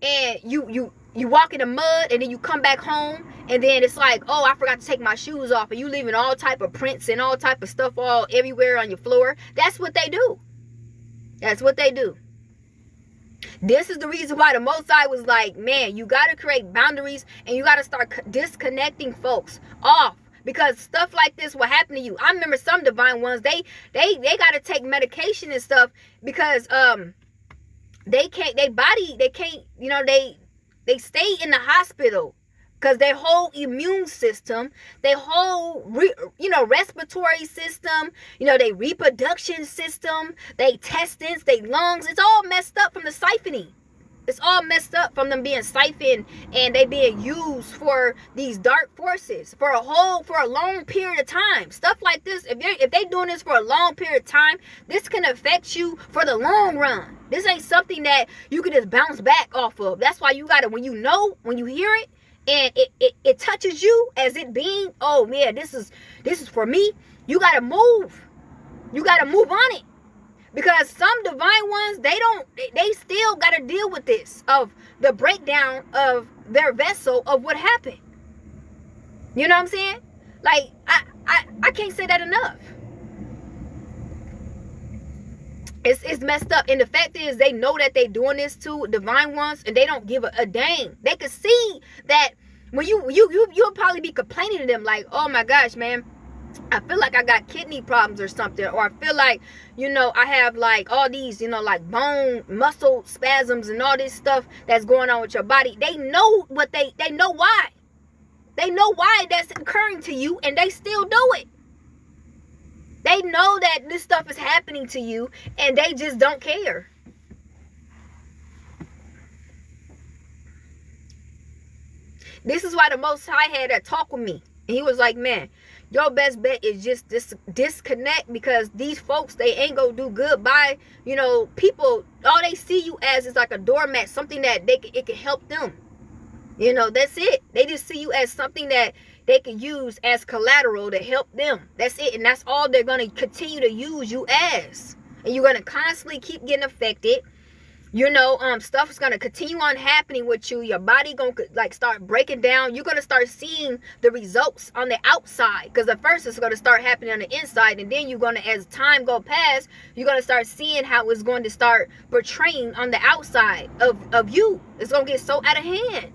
and you walk in the mud and then you come back home and then it's like, oh, I forgot to take my shoes off, and you leaving all type of prints and all type of stuff all everywhere on your floor. That's what they do. That's what they do. This is the reason why the Most High was like, man, you got to create boundaries and you got to start disconnecting folks off. Because stuff like this will happen to you. I remember some divine ones, they got to take medication and stuff because they stay in the hospital because their whole immune system, their whole respiratory system, their reproduction system, their intestines, their lungs, it's all messed up from the siphoning. It's all messed up from them being siphoned and they being used for these dark forces for a long period of time. Stuff like this, if they doing this for a long period of time, this can affect you for the long run. This ain't something that you can just bounce back off of. That's why you gotta, when you hear it and it touches you as it being, oh man, this is for me, you gotta move. You gotta move on it. Because some divine ones, they still got to deal with this, of the breakdown of their vessel of what happened. You know what I'm saying? Like, I can't say that enough. It's messed up. And the fact is, they know that they doing this to divine ones, and they don't give a dang. They can see that when you'll probably be complaining to them like, oh my gosh, man, I feel like I got kidney problems or something, or I feel like, I have like all these, like bone, muscle spasms and all this stuff that's going on with your body. They know they know why. They know why that's occurring to you, and they still do it. They know that this stuff is happening to you, and they just don't care. This is why the Most High had that talk with me. And he was like, man, your best bet is just disconnect, because these folks, they ain't gonna do good by, people. All they see you as is like a doormat, something that it can help them. That's it. They just see you as something that they can use as collateral to help them. That's it. And that's all they're gonna continue to use you as. And you're gonna constantly keep getting affected. Stuff is gonna continue on happening with you. Your body gonna start breaking down. You're gonna start seeing the results on the outside, because at first it's gonna start happening on the inside, and then you're gonna, as time go past, you're gonna start seeing how it's going to start portraying on the outside of you. It's gonna get so out of hand.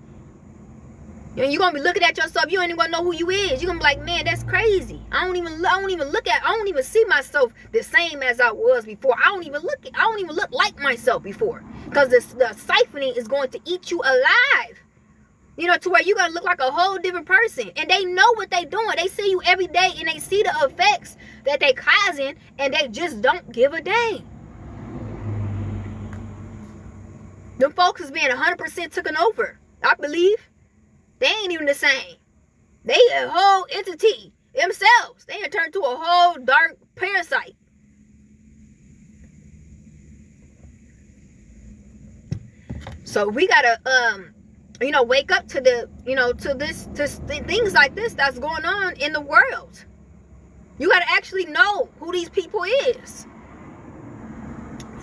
You're gonna be looking at yourself. You don't even gonna know who you is. You're gonna be like, man, that's crazy. I don't even see myself the same as I was before. I don't even look like myself before, because the siphoning is going to eat you alive. To where you're gonna look like a whole different person. And they know what they doing. They see you every day, and they see the effects that they causing, and they just don't give a dang. Them folks is being 100% taken over, I believe. They ain't even the same. They a whole entity themselves. They have turned to a whole dark parasite. So we gotta, wake up to the, to things like this that's going on in the world. You gotta actually know who these people is.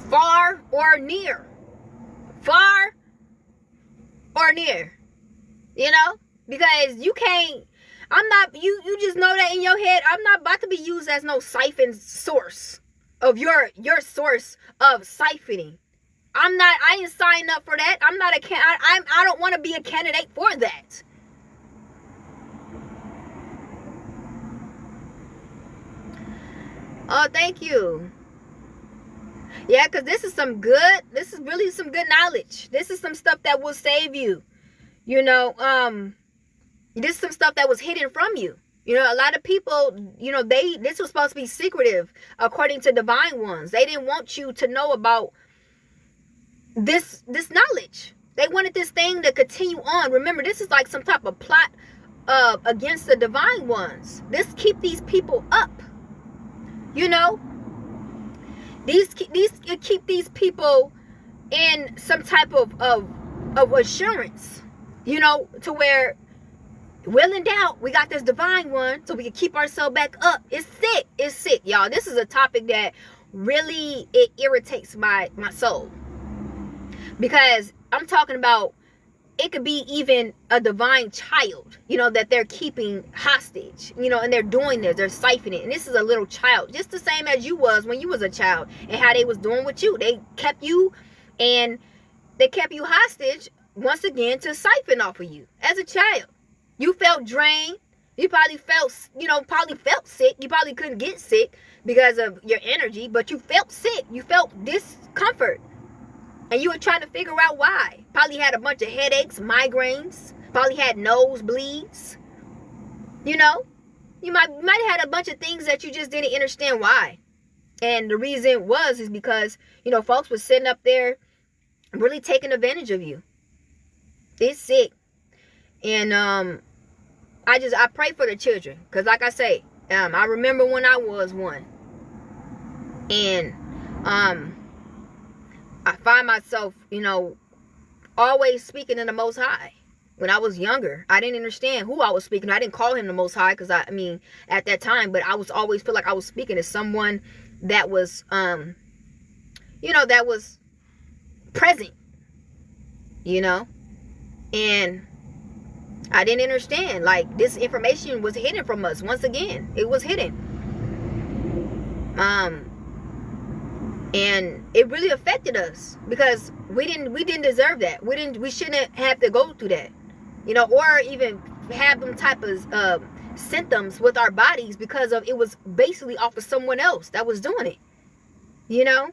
Far or near. Far or near. Because you can't, you just know that in your head, I'm not about to be used as no siphon source of your source of siphoning. I didn't sign up for that. I don't want to be a candidate for that. Oh, thank you. Yeah, because this is really some good knowledge. This is some stuff that will save you. You know, this is some stuff that was hidden from you. You know, a lot of people, you know, this was supposed to be secretive according to divine ones. They didn't want you to know about this knowledge. They wanted this thing to continue on. Remember, this is like some type of plot against the divine ones. This keep these people up. You know, these keep these people in some type of assurance. You know, to where, will in doubt, we got this divine one, so we can keep ourselves back up. It's sick. It's sick, y'all. This is a topic that really, it irritates my soul. Because I'm talking about, it could be even a divine child, you know, that they're keeping hostage, you know, and they're doing this, they're siphoning. And this is a little child, just the same as you was when you was a child, and how they was doing with you. They kept you, and they kept you hostage, once again, to siphon off of you as a child. You felt drained. You probably felt sick. You probably couldn't get sick because of your energy, but you felt sick. You felt discomfort. And you were trying to figure out why. Probably had a bunch of headaches, migraines. Probably had nosebleeds. You know? You might have had a bunch of things that you just didn't understand why. And the reason is because, you know, folks were sitting up there really taking advantage of you. It's sick. And I pray for the children. Because like I say, I remember when I was one. And I find myself, you know, always speaking in the Most High. When I was younger, I didn't understand who I was speaking to. I didn't call him the Most High because I mean, at that time, but I was always feel like I was speaking to someone that was, you know, that was present, you know, and I didn't understand. Like, this information was hidden from us. Once again, it was hidden. And it really affected us because we didn't deserve that. We shouldn't have to go through that, you know, or even have them type of symptoms with our bodies because of it was basically off of someone else that was doing it, you know.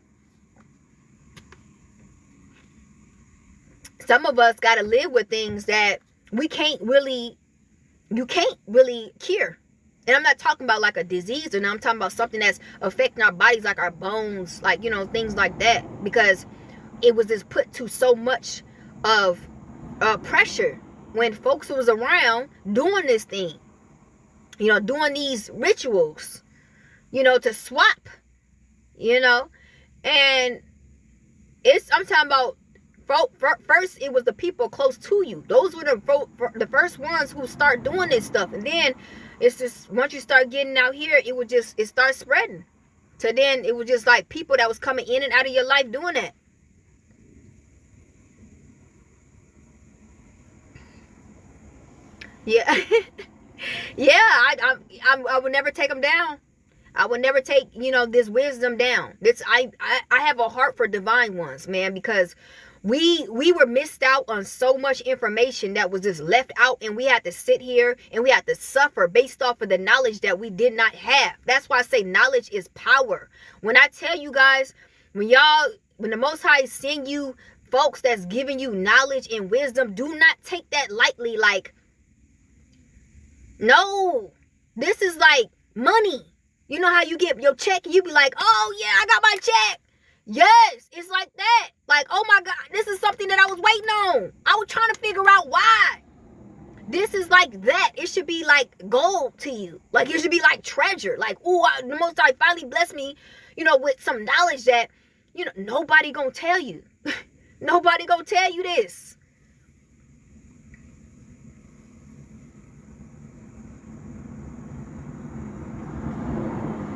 Some of us got to live with things that you can't really cure. And I'm not talking about like a disease, and I'm talking about something that's affecting our bodies, like our bones, like, you know, things like that. Because it was just put to so much of pressure when folks who was around doing this thing, you know, doing these rituals, you know, to swap, you know. And I'm talking about, first it was the people close to you. Those were the first ones who start doing this stuff. And then it's just, once you start getting out here, it starts spreading. So then it was just like people that was coming in and out of your life doing that. Yeah. Yeah, I would never take them down. I would never take, you know, this wisdom down. I have a heart for divine ones, man, because we were missed out on so much information that was just left out, and we had to sit here and we had to suffer based off of the knowledge that we did not have. That's why I say knowledge is power. When I tell you guys, when the Most High send you folks that's giving you knowledge and wisdom, do not take that lightly. Like, no, this is like money. You know how you get your check and you be like, oh yeah, I got my check. Yes, it's like that. Like, oh my God, this is something that I was waiting on. I was trying to figure out why. This is like that. It should be like gold to you. Like, it should be like treasure. Like, oh, the Most High finally blessed me, you know, with some knowledge that, you know, nobody gonna tell you. Nobody gonna tell you this.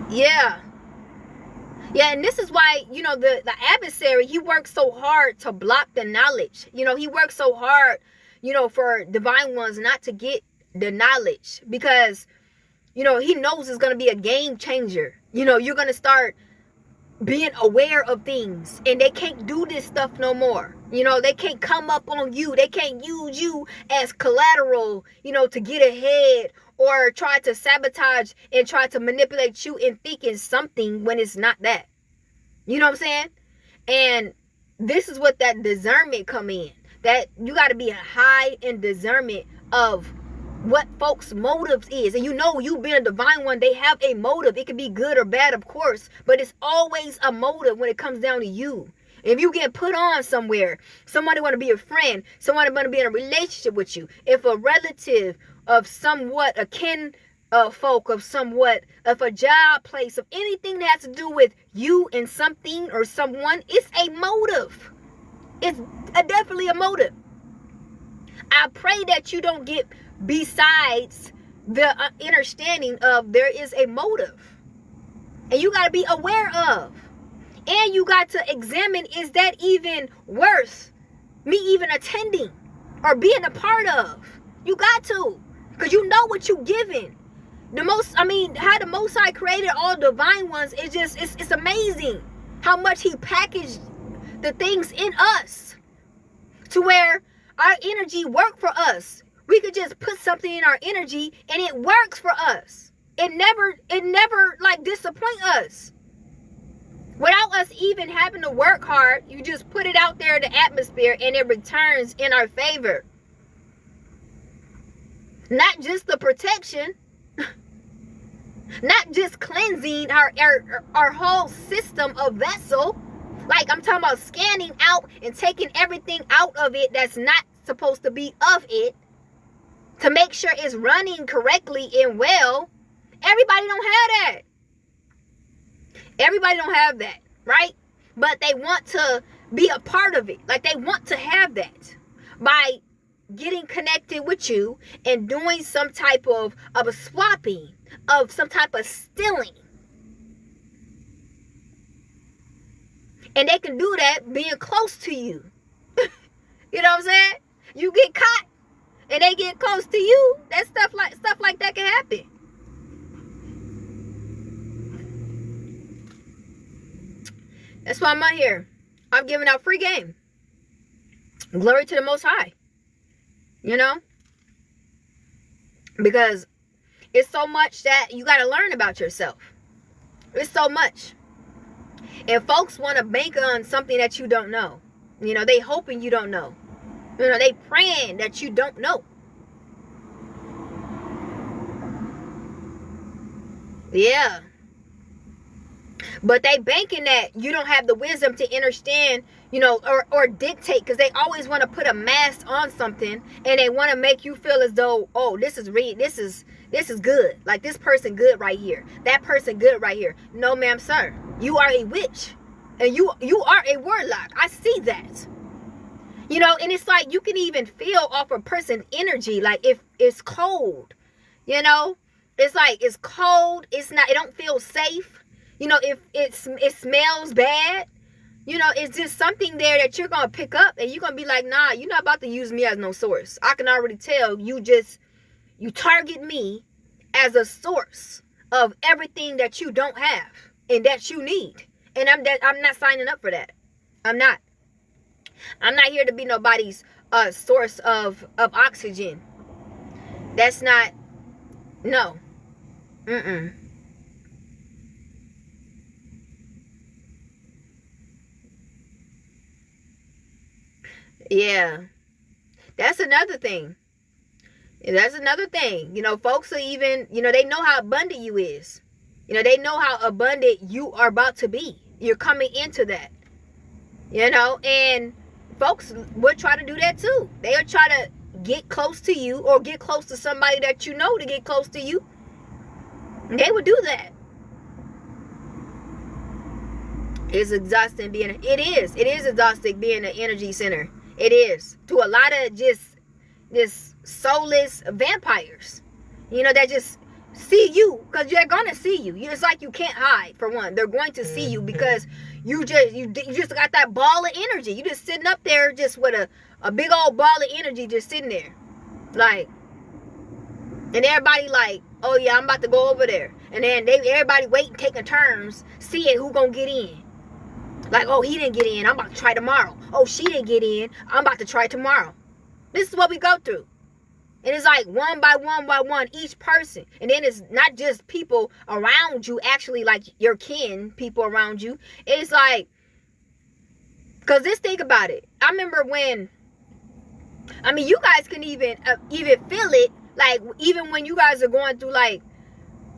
Yeah. Yeah, and this is why, you know, the adversary, he works so hard to block the knowledge. You know, he works so hard, you know, for divine ones not to get the knowledge. Because, you know, he knows it's going to be a game changer. You know, you're going to start being aware of things. And they can't do this stuff no more. You know, they can't come up on you. They can't use you as collateral, you know, to get ahead, or try to sabotage and try to manipulate you in thinking something when it's not that. You know what I'm saying? And this is what that discernment come in. That you got to be high in discernment of what folks' motives is. And you know, you being a divine one, they have a motive. It could be good or bad, of course, but it's always a motive when it comes down to you. If you get put on somewhere, somebody want to be a friend, somebody want to be in a relationship with you, if a relative of somewhat akin folk of somewhat of a job place, of anything that has to do with you and something or someone, it's a motive. It's definitely a motive. I pray that you don't get besides the understanding of there is a motive, and you got to be aware of, and you got to examine, is that even worth me even attending or being a part of? You got to, because you know what you giving. How the Most High created all divine ones, it's amazing how much he packaged the things in us to where our energy work for us. We could just put something in our energy and it works for us. It never like disappoint us. Without us even having to work hard, you just put it out there in the atmosphere and it returns in our favor. Not just the protection, not just cleansing our whole system of vessel. Like, I'm talking about scanning out and taking everything out of it that's not supposed to be of it, to make sure it's running correctly and well. Everybody don't have that. Everybody don't have that, right? But they want to be a part of it. Like, they want to have that by getting connected with you and doing some type of a swapping, of some type of stealing. And they can do that being close to you. You know what I'm saying? You get caught and they get close to you. That stuff like that can happen. That's why I'm out here. I'm giving out free game. Glory to the Most High. You know? Because it's so much that you got to learn about yourself. It's so much. And folks want to bank on something that you don't know. You know, they hoping you don't know. You know, they praying that you don't know. Yeah. But they banking that you don't have the wisdom to understand, you know, or dictate, because they always want to put a mask on something and they want to make you feel as though, oh, this is good. Like, this person good right here. That person good right here. No, ma'am, sir. You are a witch. And you are a warlock. I see that. You know, and it's like you can even feel off a person's energy. Like, if it's cold, you know, it's like it's cold. It don't feel safe. You know, if it smells bad, you know, it's just something there that you're going to pick up and you're going to be like, nah, you're not about to use me as no source. I can already tell you target me as a source of everything that you don't have and that you need. And I'm not signing up for that. I'm not here to be nobody's source of oxygen. That's not, no. Yeah. That's another thing. You know, folks are even, you know, they know how abundant you is. You know, they know how abundant you are about to be. You're coming into that. You know, and folks would try to do that too. They'll try to get close to you or get close to somebody that you know to get close to you. They would do that. It's exhausting it is exhausting being an energy center. It is. To a lot of just soulless vampires. You know, that just see you, because they're gonna see you. It's like you can't hide. For one, they're going to see you because you just got that ball of energy. You just sitting up there just with a big old ball of energy just sitting there, like, and everybody like, oh yeah, I'm about to go over there, and then everybody waiting, taking turns, seeing who gonna get in. Like, oh, he didn't get in, I'm about to try tomorrow. Oh, she didn't get in, I'm about to try tomorrow. This is what we go through. And it's like one by one, each person. And then it's not just people around you, actually, like your kin, people around you. It's like Because just think about it. I remember when, I mean, you guys can even feel it, like, even when you guys are going through, like,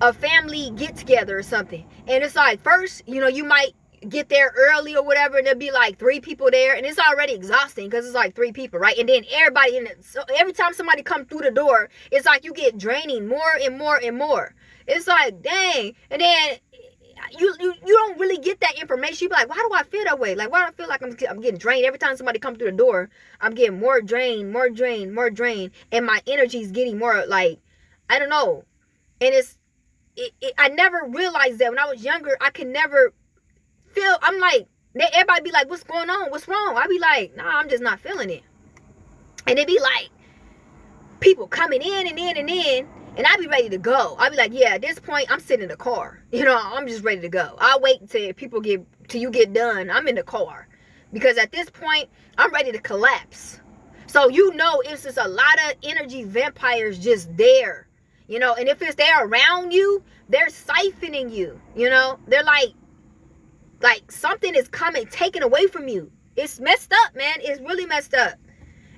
a family get-together or something. And it's like, first, you know, you might get there early or whatever, and there'll be, like, 3 people there. And it's already exhausting because it's, like, 3 people, right? And then everybody in it. So every time somebody comes through the door, it's like you get draining more and more and more. It's like, dang. And then you don't really get that information. You be like, why do I feel that way? Like, why do I feel like I'm getting drained? Every time somebody comes through the door, I'm getting more drained, more drained, more drained. And my energy is getting more, like, I don't know. And I never realized that when I was younger. I could never feel, I'm like, everybody be like, what's going on? What's wrong? I be like, nah, I'm just not feeling it. And it be like, people coming in and in and in. And I be ready to go. I be like, yeah, at this point, I'm sitting in the car. You know, I'm just ready to go. I'll wait till you get done. I'm in the car. Because at this point, I'm ready to collapse. So, you know, it's just a lot of energy vampires just there. You know, and if it's there around you, they're siphoning you. You know, they're like something is coming, taken away from you. It's messed up, man. It's really messed up.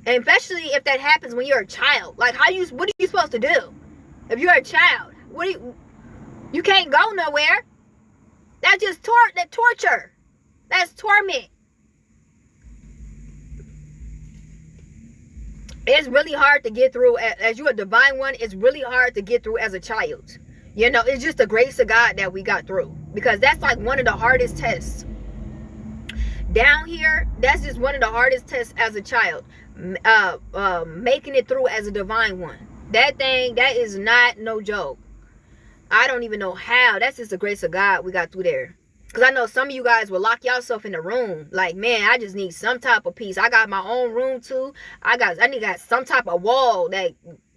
And especially if that happens when you're a child. Like, what are you supposed to do? If you're a child, you can't go nowhere. That's just torture. That's torment. It's really hard to get through. As you're a divine one, it's really hard to get through as a child. You know, it's just the grace of God that we got through. Because that's like one of the hardest tests. Down here, that's just one of the hardest tests as a child. Making it through as a divine one. That is not no joke. I don't even know how. That's just the grace of God we got through there. Because I know some of you guys will lock yourself in the room. Like, man, I just need some type of peace. I got my own room too. I need some type of wall that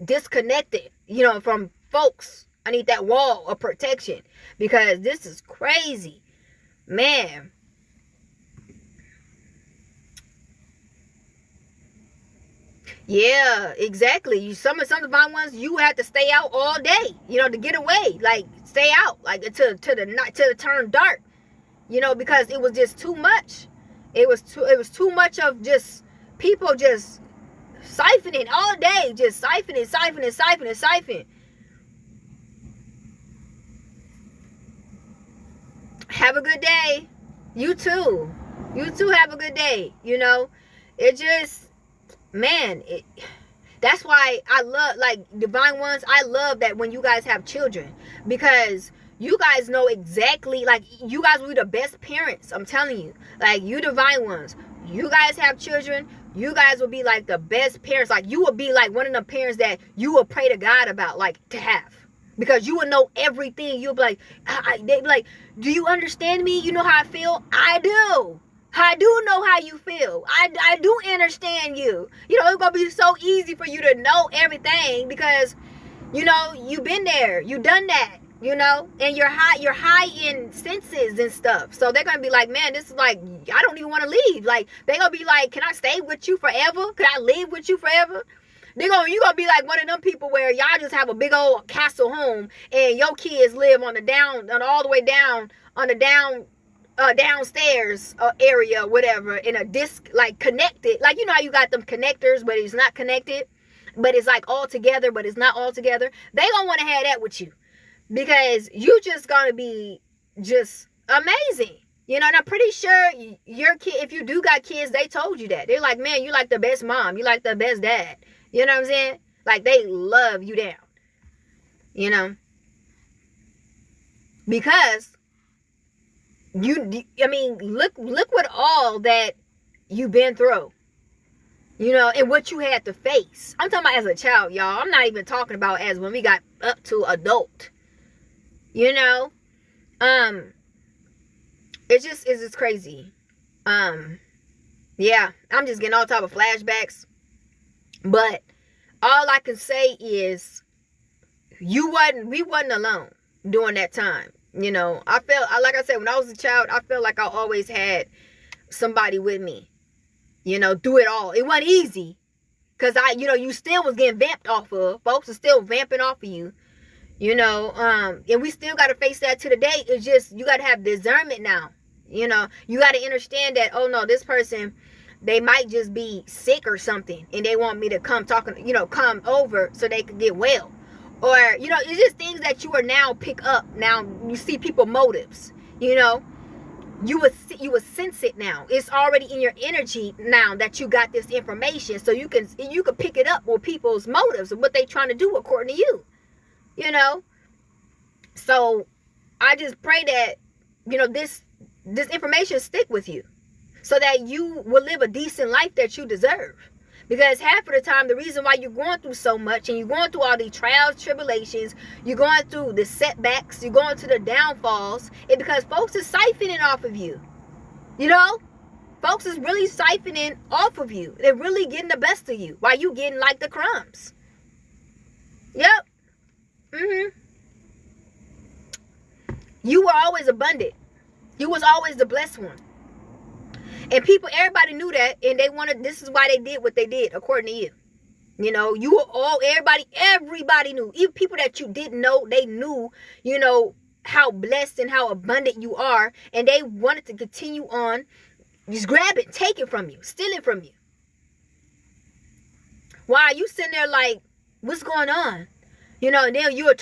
disconnected, you know, from folks. I need that wall of protection. Because this is crazy. Man. Yeah, exactly. Some divine ones, you have to stay out all day, you know, to get away. Like, stay out, like, till it turned dark, you know, because it was just too much. It was too much of just people just siphoning all day, just siphoning. Have a good day. You too have a good day. You know, it just, man, that's why I love, like, divine ones. I love that when you guys have children, because you guys know exactly, like, you guys will be the best parents. I'm telling you, like, you divine ones, you guys have children, you guys will be like the best parents. Like, you will be like one of the parents that you will pray to God about, like, to have, because you will know everything. You'll be like, they be like, do you understand me? You know how I feel? I do. I do know how you feel. I do understand you. You know, it's going to be so easy for you to know everything because, you know, you've been there. You've done that, you know, and you're high in senses and stuff. So they're going to be like, man, this is like, I don't even want to leave. Like, they're going to be like, can I stay with you forever? Can I live with you forever? You're going to be like one of them people where y'all just have a big old castle home and your kids live on all the way down, on the downstairs area, whatever, in a disc, like, connected. Like, you know how you got them connectors, but it's not connected, but it's like all together, but it's not all together. They gonna want to have that with you because you just gonna be just amazing. You know, and I'm pretty sure your kid, if you do got kids, they told you that. They're like, man, you like the best mom. You like the best dad. You know what I'm saying? Like, they love you down. You know? Because look what all that you've been through, you know, and what you had to face. I'm talking about as a child, y'all. I'm not even talking about as when we got up to adult, you know. It's just crazy. Yeah, I'm just getting all type of flashbacks, but all I can say is we wasn't alone during that time. You know, like I said, when I was a child, I felt like I always had somebody with me, you know, through it all. It wasn't easy because you still was getting vamped off of. Folks are still vamping off of you, you know, and we still got to face that to the day. It's just, you got to have discernment now. You know, you got to understand that, oh no, this person, they might just be sick or something, and they want me to come talking, you know, come over so they could get well. Or, you know, it's just things that you are now pick up. Now you see people motives, you know. You would sense it now. It's already in your energy now that you got this information, so you can pick it up with people's motives and what they trying to do according to you. You know. So I just pray that, you know, this information stick with you, so that you will live a decent life that you deserve. Because half of the time, the reason why you're going through so much, and you're going through all these trials, tribulations, you're going through the setbacks, you're going through the downfalls, is because folks is siphoning off of you. You know? Folks is really siphoning off of you. They're really getting the best of you, while you getting like the crumbs. Yep. You were always abundant. You was always the blessed one. And people, everybody knew that, and they wanted, this is why they did what they did, according to you. You know, you were all, everybody knew. Even people that you didn't know, they knew, you know, how blessed and how abundant you are. And they wanted to continue on, just grab it, take it from you, steal it from you. Why are you sitting there like, what's going on? You know, and then you would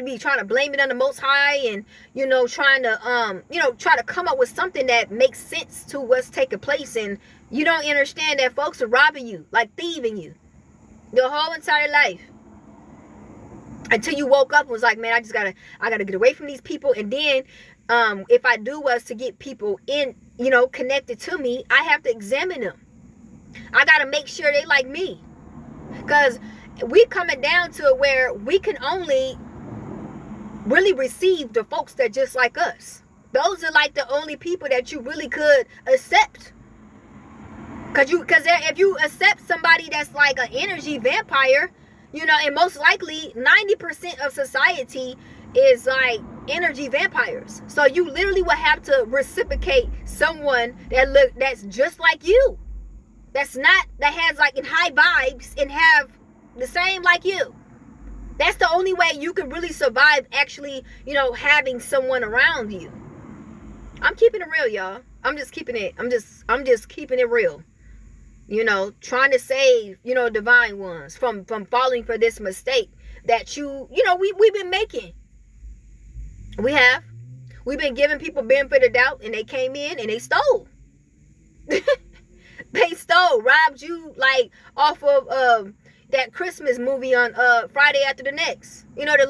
be trying to blame it on the Most High, and, you know, trying to, you know, try to come up with something that makes sense to what's taking place. And you don't understand that folks are robbing you, like thieving you, your whole entire life. Until you woke up and was like, man, I gotta get away from these people. And then, if I do was to get people in, you know, connected to me, I have to examine them. I gotta make sure they like me. Because we coming down to where we can only really receive the folks that just like us. Those are like the only people that you really could accept. Because if you accept somebody that's like an energy vampire, you know, and most likely 90% of society is like energy vampires. So you literally would have to reciprocate someone that's just like you. That has like in high vibes and have the same like you. That's the only way you can really survive, actually, you know, having someone around you. I'm keeping it real, y'all. I'm just keeping it real. You know, trying to save, you know, divine ones from falling for this mistake that you know, we've been making. We've been giving people benefit of doubt, and they came in and they stole. They stole, robbed you like off of that Christmas movie on Friday After the Next. You know, the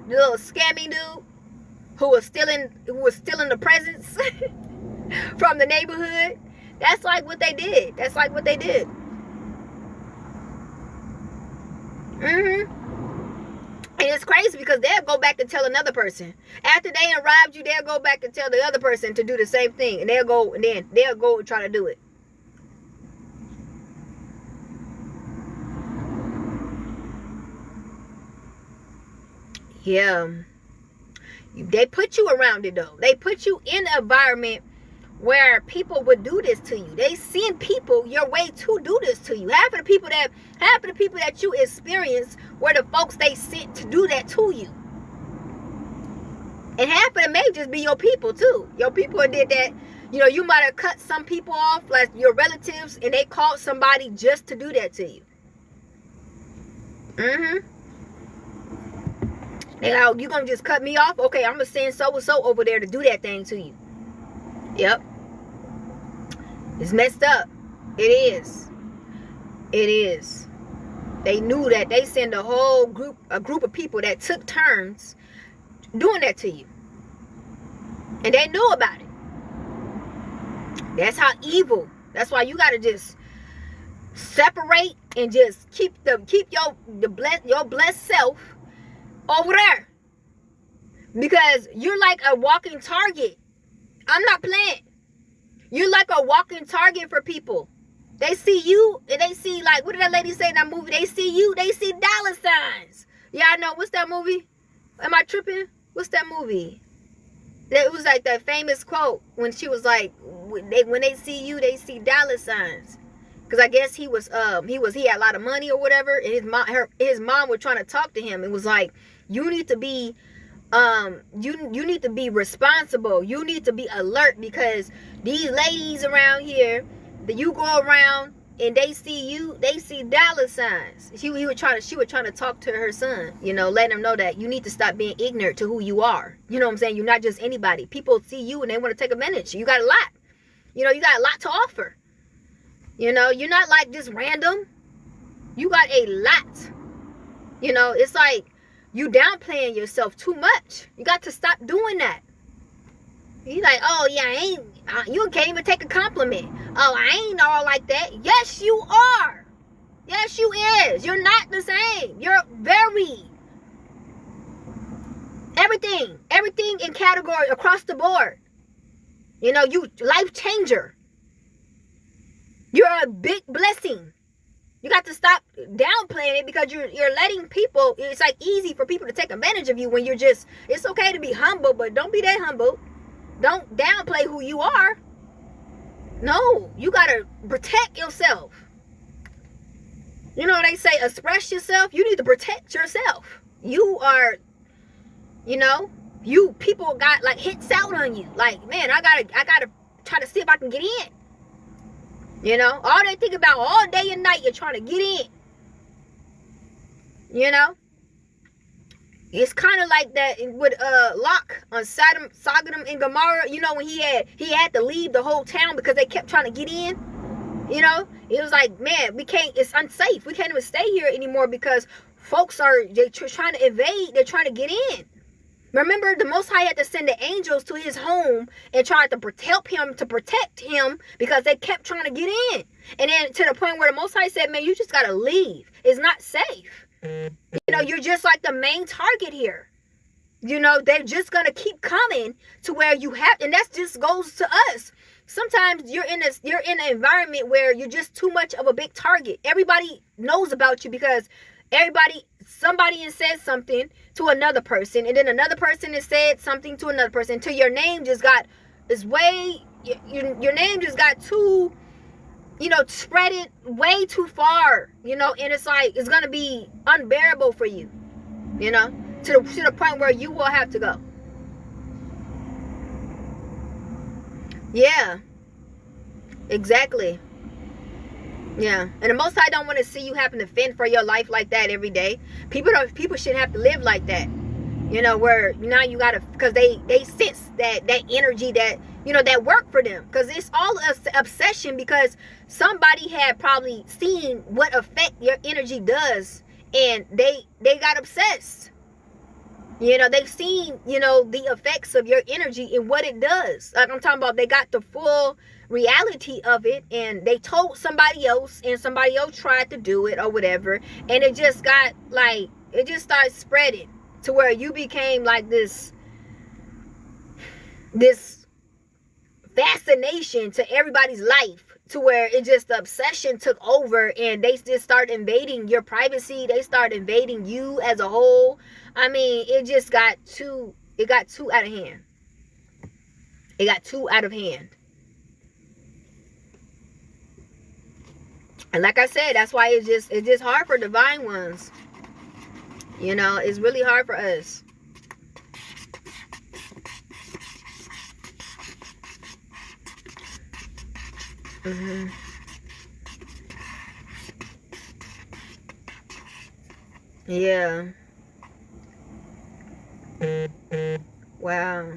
little scammy dude who was stealing the presents from the neighborhood. That's like what they did. And it's crazy because they'll go back and tell another person. After they robbed you, they'll go back and tell the other person to do the same thing. And they'll go and try to do it. Yeah. They put you around it though. They put you in an environment where people would do this to you. They send people your way to do this to you. Half of the people that you experience were the folks they sent to do that to you. And half of them may just be your people too. Your people did that. You know, you might have cut some people off, like your relatives, and they called somebody just to do that to you. They're like, oh, you gonna just cut me off? Okay, I'm gonna send so-and-so over there to do that thing to you. Yep. It's messed up. It is. They knew that. They sent a group of people that took turns doing that to you. And they knew about it. That's how evil. That's why you gotta just separate and just keep your blessed self over there. Because you're like a walking target. I'm not playing. You're like a walking target for people. They see you and they see, like, what did that lady say in that movie? They see you, they see dollar signs. Y'all know, what's that movie? Am I tripping? What's that movie? It was like that famous quote when she was like, when they see you, they see dollar signs. Because I guess he had a lot of money or whatever, and his mom was trying to talk to him. It was like, you need to be you need to be responsible. You need to be alert, because these ladies around here that you go around and they see you, they see dollar signs. She was trying to talk to her son, letting him know that you need to stop being ignorant to who you are. You know what I'm saying? You're not just anybody. People see you and they want to take advantage. You got a lot. You got a lot to offer. You're not like just random. You got a lot. It's like you downplaying yourself too much. You got to stop doing that. You like, oh yeah, you can't even take a compliment. Oh, I ain't all like that. Yes, you are. Yes, you is. You're not the same. You're very everything in category across the board. You life changer. You're a big blessing. You got to stop downplaying it, because you're letting people, it's like easy for people to take advantage of you when you're just, it's okay to be humble, but don't be that humble. Don't downplay who you are. No, you got to protect yourself. They say express yourself. You need to protect yourself. You are, people got like hits out on you. Like, man, I gotta try to see if I can get in. All they think about all day and night, you're trying to get in. It's kind of like that with Lot on Sodom and Gomorrah. When he had to leave the whole town because they kept trying to get in. It was like, man, it's unsafe. We can't even stay here anymore because folks they're trying to invade. They're trying to get in. Remember, the Most High had to send the angels to his home and tried to help him, to protect him, because they kept trying to get in. And then to the point where the Most High said, man, you just got to leave. It's not safe. You're just like the main target here. They're just going to keep coming to where you have, and that just goes to us. Sometimes you're in an environment where you're just too much of a big target. Everybody knows about you because somebody has said something to another person, and then another person has said something to another person, until your name just got your name just got too, spread it way too far, and it's like, it's gonna be unbearable for you, to the point where you will have to go. Yeah, exactly. Yeah, and the Most High don't want to see you having to fend for your life like that every day. People shouldn't have to live like that. Where now you gotta, because they sense that energy that that work for them, because it's all obsession, because somebody had probably seen what effect your energy does, and they got obsessed. They've seen the effects of your energy and what it does. Like I'm talking about, they got the full reality of it, and they told somebody else, and somebody else tried to do it or whatever, and it just got like, it just started spreading to where you became like this fascination to everybody's life, to where it just, the obsession took over, and they just started invading your privacy. They started invading you as a whole. I mean, it got too out of hand. It got too out of hand. And like I said, that's why it's just hard for divine ones. It's really hard for us. Yeah. Wow.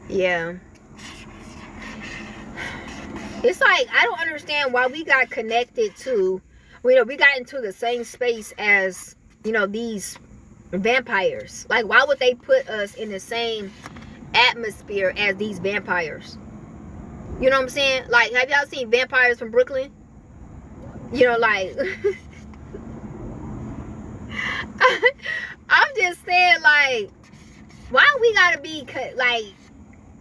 Yeah. It's like, I don't understand why we got connected to, we got into the same space as, these vampires. Like, why would they put us in the same atmosphere as these vampires? You know what I'm saying? Like, have y'all seen Vampires from Brooklyn? Like, I'm just saying, like, why we gotta be, like,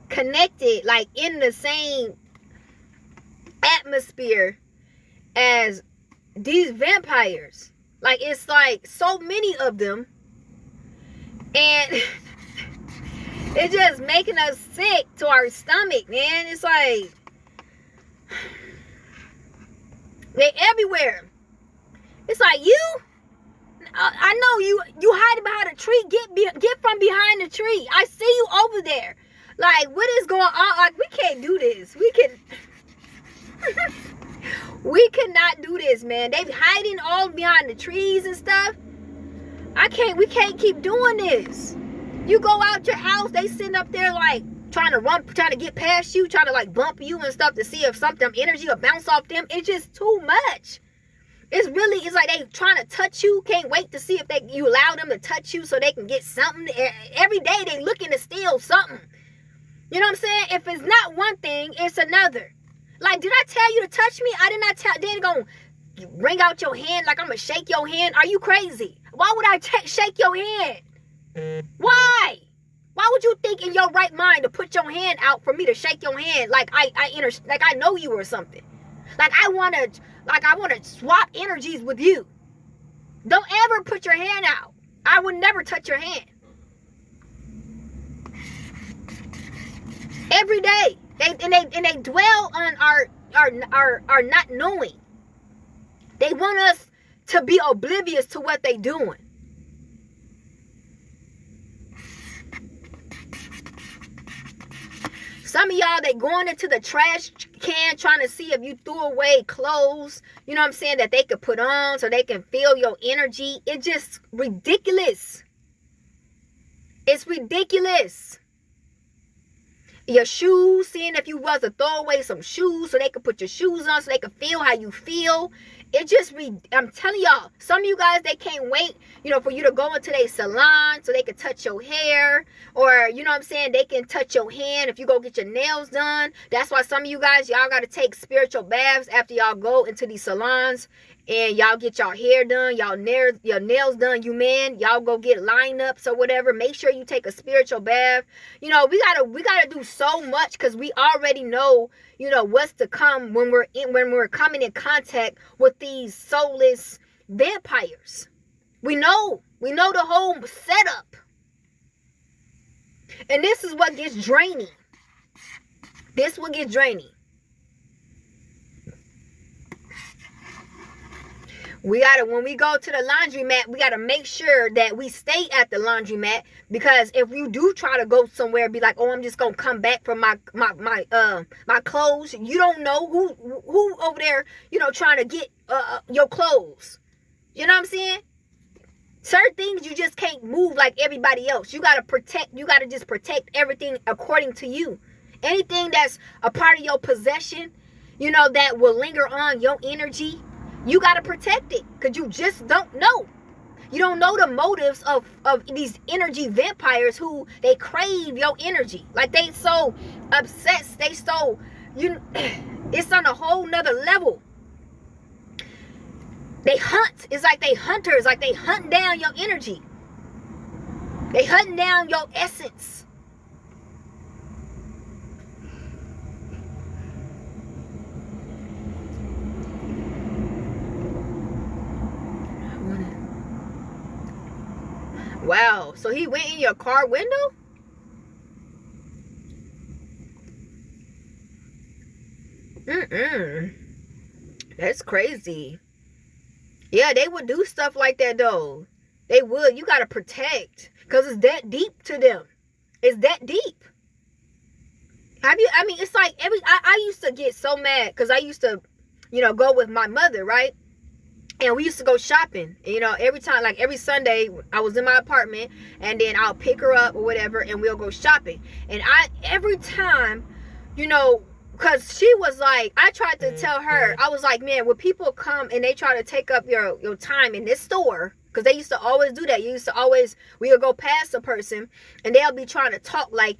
connected, like, in the same atmosphere as these vampires? Like, it's like so many of them, and it's just making us sick to our stomach, man. It's like, they everywhere. It's like, I know you hiding behind a tree. Get from behind the tree. I see you over there. Like, what is going on? Like, we can't do this. We cannot do this, man. They hiding all behind the trees and stuff. We can't keep doing this. You go out your house, they sitting up there like trying to get past you, trying to like bump you and stuff to see if something energy will bounce off them. It's just too much. It's like they trying to touch you. Can't wait to see if you allow them to touch you so they can get something. Every day they looking to steal something. You know what I'm saying? If it's not one thing, it's another. Like, did I tell you to touch me? I did not tell. Then gonna bring out your hand like I'm gonna shake your hand. Are you crazy? Why would I shake your hand? Why? Why would you think in your right mind to put your hand out for me to shake your hand like I know you or something? Like I wanna swap energies with you. Don't ever put your hand out. I would never touch your hand. Every day. They dwell on our not knowing. They want us to be oblivious to what they doing. Some of y'all, they going into the trash can trying to see if you threw away clothes, you know what I'm saying, that they could put on so they can feel your energy. It's just ridiculous. It's ridiculous. Your shoes, seeing if you was to throw away some shoes so they could put your shoes on so they could feel how you feel. I'm telling y'all, some of you guys, they can't wait, for you to go into their salon so they can touch your hair, or, you know what I'm saying, they can touch your hand if you go get your nails done. That's why some of you guys, y'all got to take spiritual baths after y'all go into these salons and y'all get y'all hair done, your nails done, you men, y'all go get lineups or whatever. Make sure you take a spiritual bath. We gotta do so much because we already know, what's to come when we're coming in contact with these soulless vampires. We know the whole setup. And this is what gets draining. When we go to the laundromat, we gotta make sure that we stay at the laundromat, because if you do try to go somewhere, be like, oh, I'm just gonna come back from my clothes. You don't know who over there, trying to get your clothes. You know what I'm saying? Certain things you just can't move like everybody else. You gotta just protect everything according to you. Anything that's a part of your possession, that will linger on your energy, you got to protect it, because you just don't know. You don't know the motives of these energy vampires who they crave your energy. Like, they so obsessed. It's on a whole nother level. They hunt. It's like they hunters. Like, they hunt down your energy. They hunt down your essence. Wow, so he went in your car window? That's crazy. Yeah, they would do stuff like that though. They would. You gotta protect, because it's that deep to them. It's that deep. It's like I used to get so mad because I used to, go with my mother, right? And we used to go shopping, every time, like every Sunday, I was in my apartment, and then I'll pick her up or whatever, and we'll go shopping. And every time, because she was like, I tried to tell her, I was like, man, when people come and they try to take up your time in this store, because they used to always do that. We'll go past a person, and they'll be trying to talk like,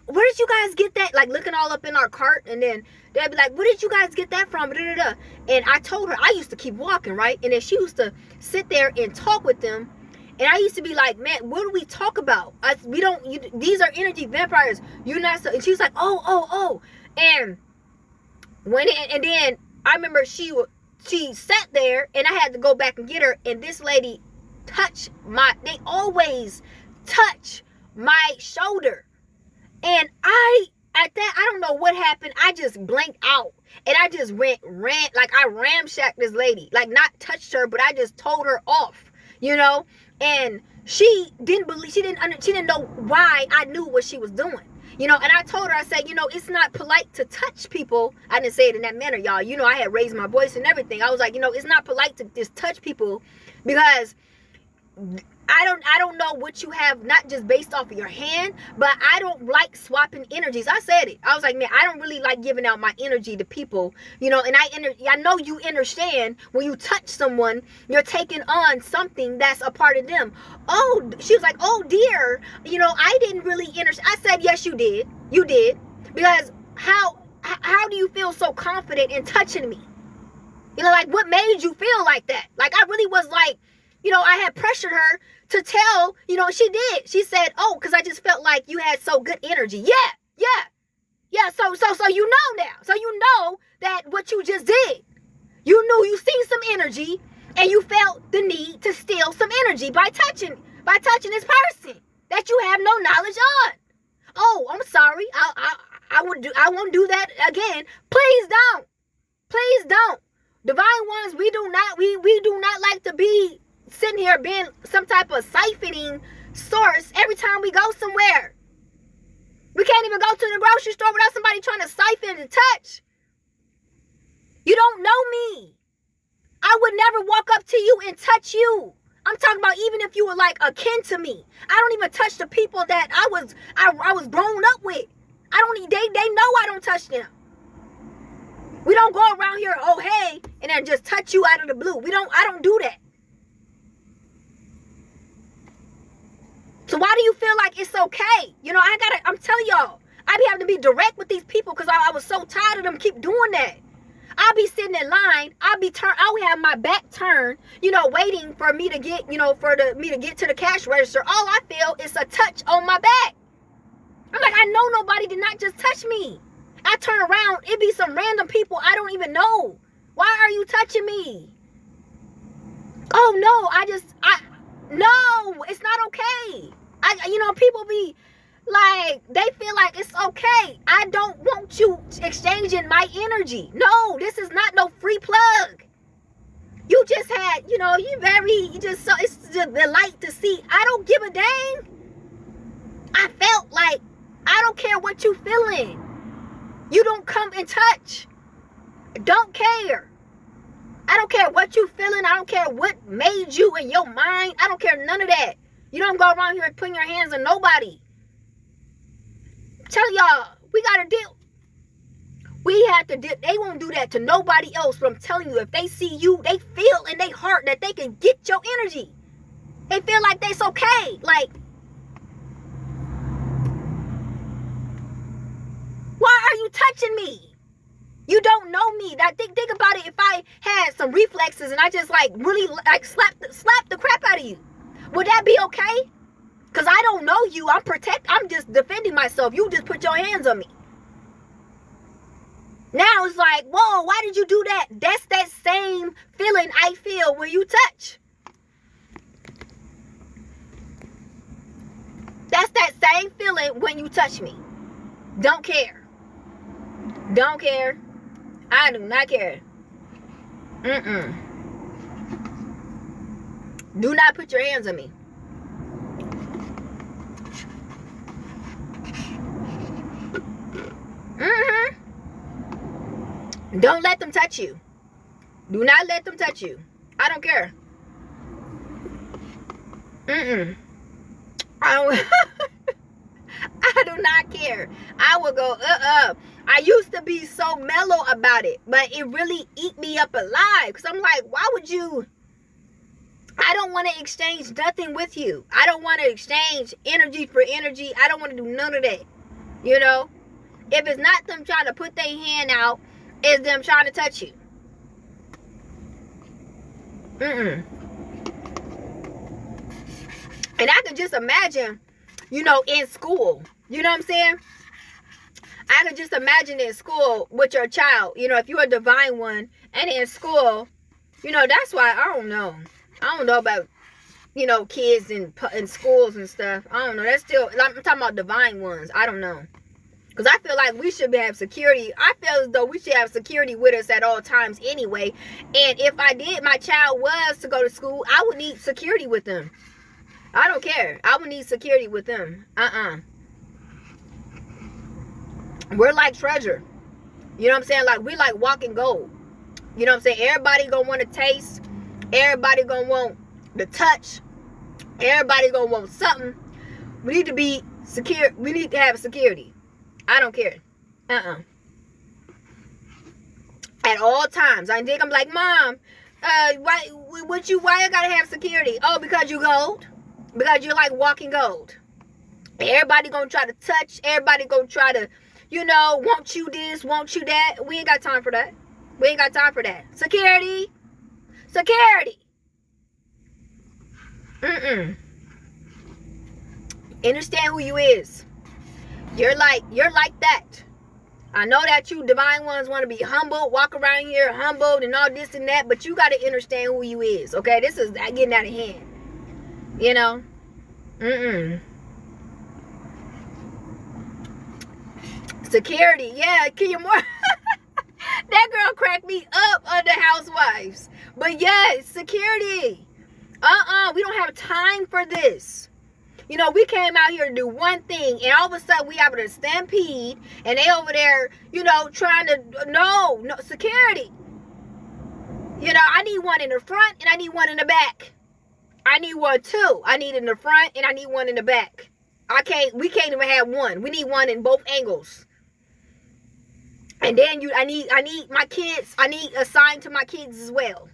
where did you guys get that? Like, looking all up in our cart, and then they'll be like, where did you guys get that from? And I told her, I used to keep walking, right? And then she used to sit there and talk with them. And I used to be like, man, what do we talk about? These are energy vampires. You're not so. And she was like, oh. And then I remember she sat there, and I had to go back and get her. And this lady they always touch my shoulder. And at that, I don't know what happened. I just blanked out. And I just ran, like I ramshacked this lady. Like, not touched her, but I just told her off, And she didn't believe, she didn't know why I knew what she was doing. You know, and I told her, I said, you know, it's not polite to touch people. I didn't say it in that manner, y'all. You know, I had raised my voice and everything. I was like, you know, it's not polite to just touch people, because I don't know what you have, not just based off of your hand, but I don't like swapping energies. I said it. I was like, man, I don't really like giving out my energy to people, you know, and I know you understand when you touch someone, you're taking on something that's a part of them. Oh, she was like, oh dear, you know, I didn't really understand. I said, yes, you did. You did. Because how do you feel so confident in touching me? You know, like, what made you feel like that? Like, I really was like, you know, I had pressured her to tell, you know, she did. She said, oh, because I just felt like you had so good energy. Yeah. So you know now. So you know that what you just did. You knew you seen some energy and you felt the need to steal some energy by touching this person that you have no knowledge on. Oh, I'm sorry. I won't do that again. Please don't. Please don't. Divine ones, we do not like to be sitting here being some type of siphoning source every time we go somewhere. We can't even go to the grocery store without somebody trying to siphon and touch. You don't know me. I would never walk up to you and touch you. I'm talking about even if you were like akin to me. I don't even touch the people that I was grown up with. They know I don't touch them. We don't go around here, oh hey, and then just touch you out of the blue. I don't do that. So why do you feel like it's okay? You know, I'm telling y'all, I be having to be direct with these people because I was so tired of them keep doing that. I'll be sitting in line, I would have my back turned, you know, waiting for me to get, you know, me to get to the cash register. All I feel is a touch on my back. I'm like, I know nobody did not just touch me. I turn around, it be some random people I don't even know. Why are you touching me? Oh no, no, it's not okay. You know, people be like, they feel like it's okay. I don't want you exchanging my energy. No, this is not no free plug. You just had, you know, it's the light to see. I don't give a dang. I felt like, I don't care what you feeling. You don't come and touch. Don't care. I don't care what you feeling. I don't care what made you in your mind. I don't care none of that. You don't go around here putting your hands on nobody. Tell y'all, we got to deal. We have to deal. They won't do that to nobody else. But I'm telling you, if they see you, they feel in their heart that they can get your energy. They feel like that's okay. Like, why are you touching me? You don't know me. Think about it. If I had some reflexes and I just like really like slap the crap out of you, would that be okay? Because I don't know you. I'm just defending myself. You just put your hands on me. Now it's like, whoa, why did you do that? That's that same feeling I feel when you touch. That's that same feeling when you touch me. Don't care. Don't care. I do not care. Do not put your hands on me. Don't let them touch you. Do not let them touch you. I don't care. I do not care. I will go, I used to be so mellow about it, but it really eat me up alive. Because I'm like, why would you? I don't want to exchange nothing with you. I don't want to exchange energy for energy. I don't want to do none of that. You know? If it's not them trying to put their hand out, it's them trying to touch you. And I could just imagine, you know, in school. You know what I'm saying? I could just imagine in school with your child. You know, if you're a divine one and in school, you know, that's why I don't know. I don't know about, you know, kids in schools and stuff. I don't know. That's still, I'm talking about divine ones. I don't know. Because I feel like we should have security. I feel as though we should have security with us at all times anyway. And if my child was to go to school, I would need security with them. I don't care. I would need security with them. We're like treasure. You know what I'm saying? Like, we like walking gold. You know what I'm saying? Everybody gonna want to taste. Everybody gonna want the touch. Everybody gonna want something. We need to be secure. We need to have security. I don't care. At all times. I think I'm like, Mom, why you gotta have security? Oh, because you gold. Because you're like walking gold. Everybody gonna try to touch. Everybody gonna try to, want you this, want you that. We ain't got time for that. We ain't got time for that. Security. Security. Understand who you is. You're like that. I know that you divine ones want to be humble, walk around here humbled and all this and that, but you got to understand who you is, okay? This is getting out of hand. Security, yeah, Kia Moore. That girl cracked me up on the Housewives. But yes, security. We don't have time for this. We came out here to do one thing, and all of a sudden we have a stampede, and they over there, trying to, no, security. I need one in the front, and I need one in the back. I need one too. I need in the front, and I need one in the back. We can't even have one. We need one in both angles. And then I need my kids. I need assigned to my kids as well.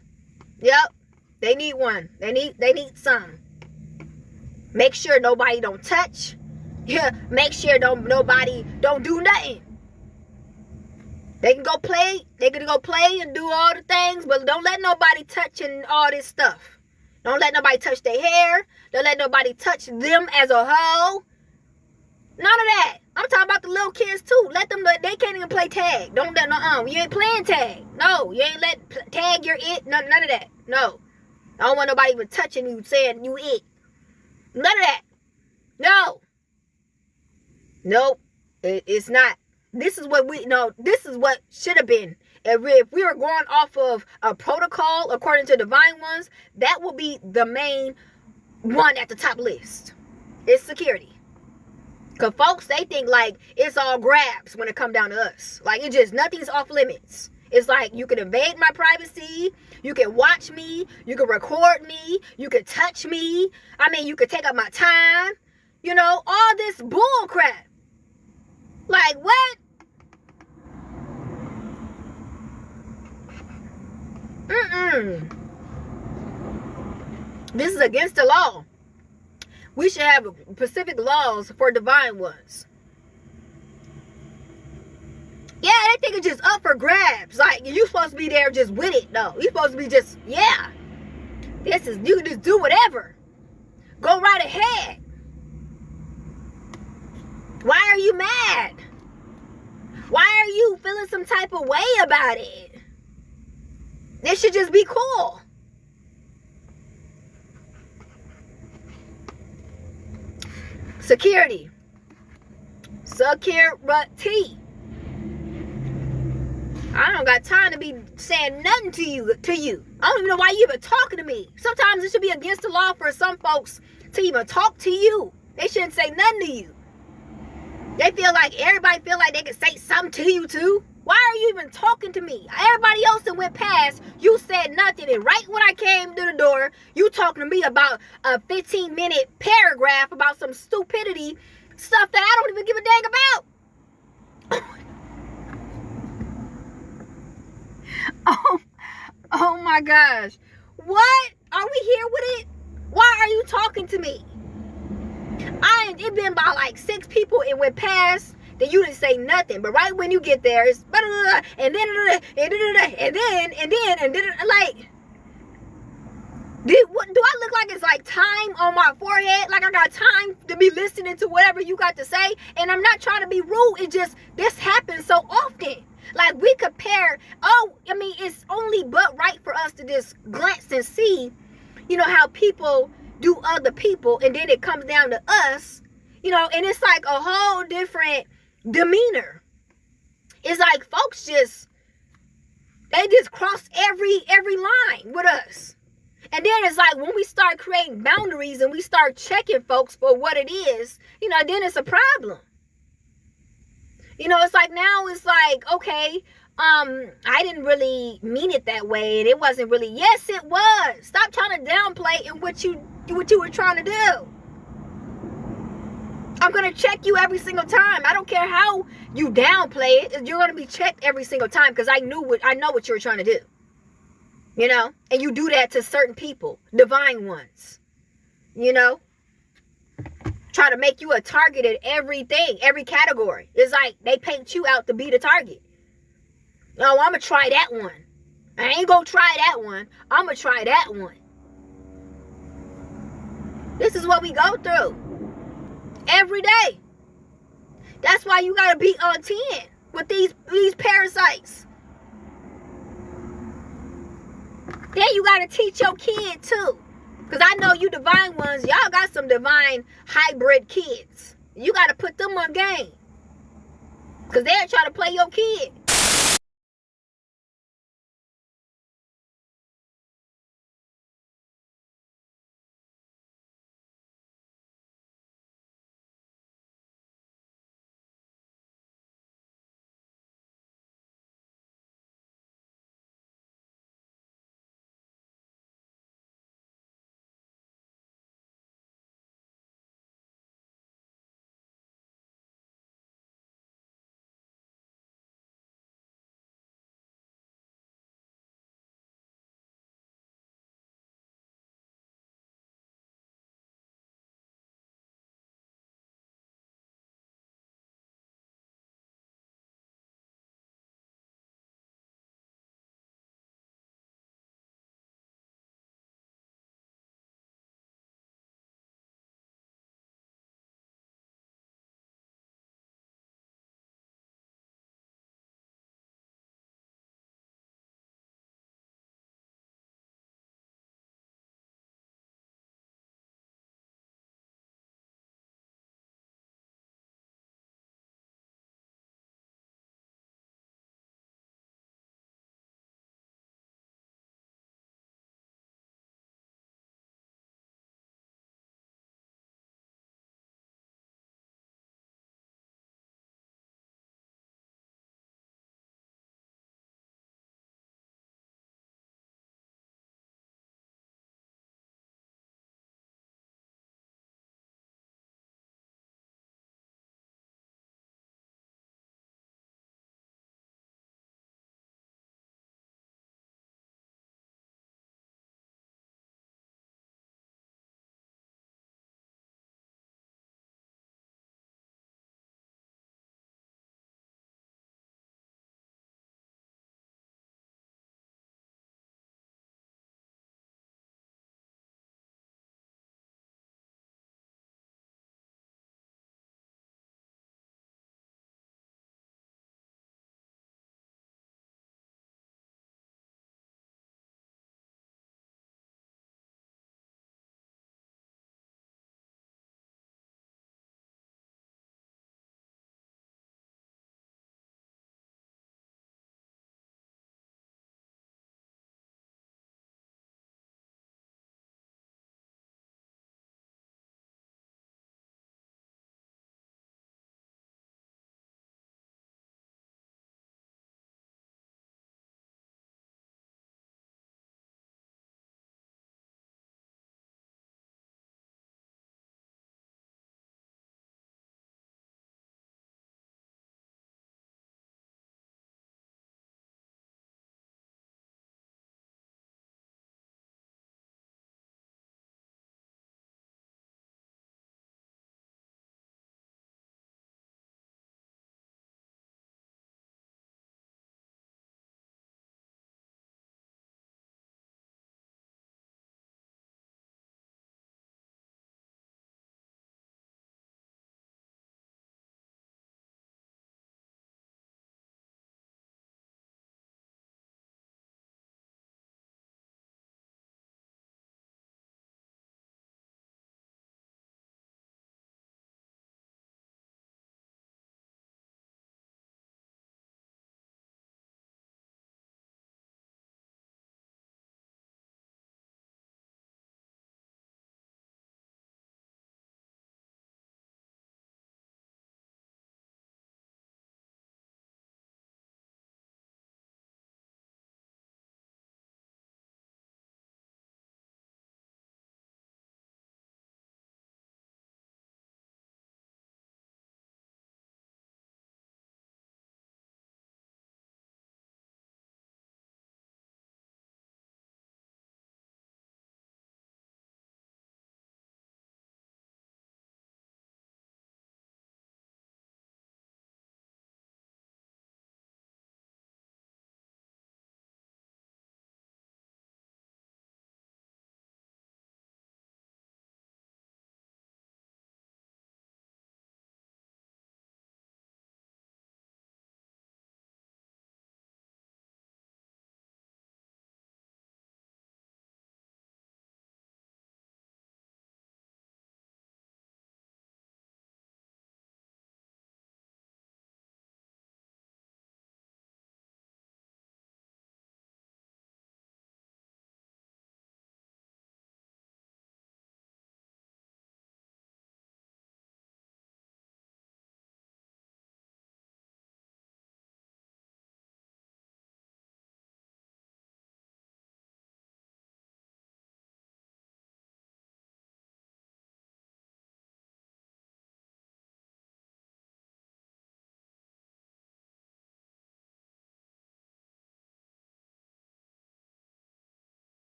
Yep. They need one. They need some. Make sure nobody don't touch. Yeah. Make sure nobody don't do nothing. They can go play. They can go play and do all the things, but don't let nobody touch and all this stuff. Don't let nobody touch their hair. Don't let nobody touch them as a whole. None of that. I'm talking about the little kids too. Let them. They can't even play tag. Don't let you ain't playing tag. No, you ain't let tag your it. None of that. No, I don't want nobody even touching you, saying you it. None of that. No. Nope. It's not. This is what This is what should have been. If we were going off of a protocol according to divine ones, that will be the main one at the top list. It's security. Because folks, they think like it's all grabs when it come down to us. Like nothing's off limits. It's like you can invade my privacy. You can watch me. You can record me. You can touch me. You can take up my time. All this bull crap. Like what? This is against the law. We should have specific laws for divine ones. Yeah, they think it's just up for grabs. Like, you supposed to be there just with it, though. You supposed to be just, yeah. You can just do whatever. Go right ahead. Why are you mad? Why are you feeling some type of way about it? This should just be cool. Security. Security. I don't got time to be saying nothing to you. I don't even know why you even talking to me. Sometimes it should be against the law for some folks to even talk to you. They shouldn't say nothing to you. Everybody feel like they can say something to you too. Why are you even talking to me? Everybody else that went past, you said nothing. And right when I came to the door, you talking to me about a 15-minute paragraph about some stupidity stuff that I don't even give a dang about. Oh my gosh. What? Are we here with it? Why are you talking to me? It been by like 6 people and went past that you didn't say nothing. But right when you get there, it's and then like, do I look like it's like time on my forehead? Like I got time to be listening to whatever you got to say? And I'm not trying to be rude. It just, this happens so often. Like we compare, it's only but right for us to just glance and see, how people do other people. And then it comes down to us, and it's like a whole different demeanor. It's like folks they just cross every line with us. And then it's like when we start creating boundaries and we start checking folks for what it is, you know, then it's a problem. You know, it's like now it's like, okay, I didn't really mean it that way, and it wasn't really. Yes, it was. Stop trying to downplay in what you were trying to do. I'm gonna check you every single time. I don't care how you downplay it. You're gonna be checked every single time because I know what you were trying to do. You know, and you do that to certain people, divine ones. You know, try to make you a target at everything, every category. It's like they paint you out to be the target. Oh, I'm gonna try that one. I ain't gonna try that one. I'm gonna try that one. This is what we go through every day. That's why you gotta be on 10 with these parasites. Then you gotta teach your kid too. Because I know you divine ones, y'all got some divine hybrid kids. You gotta put them on game. Because they'll try to play your kid.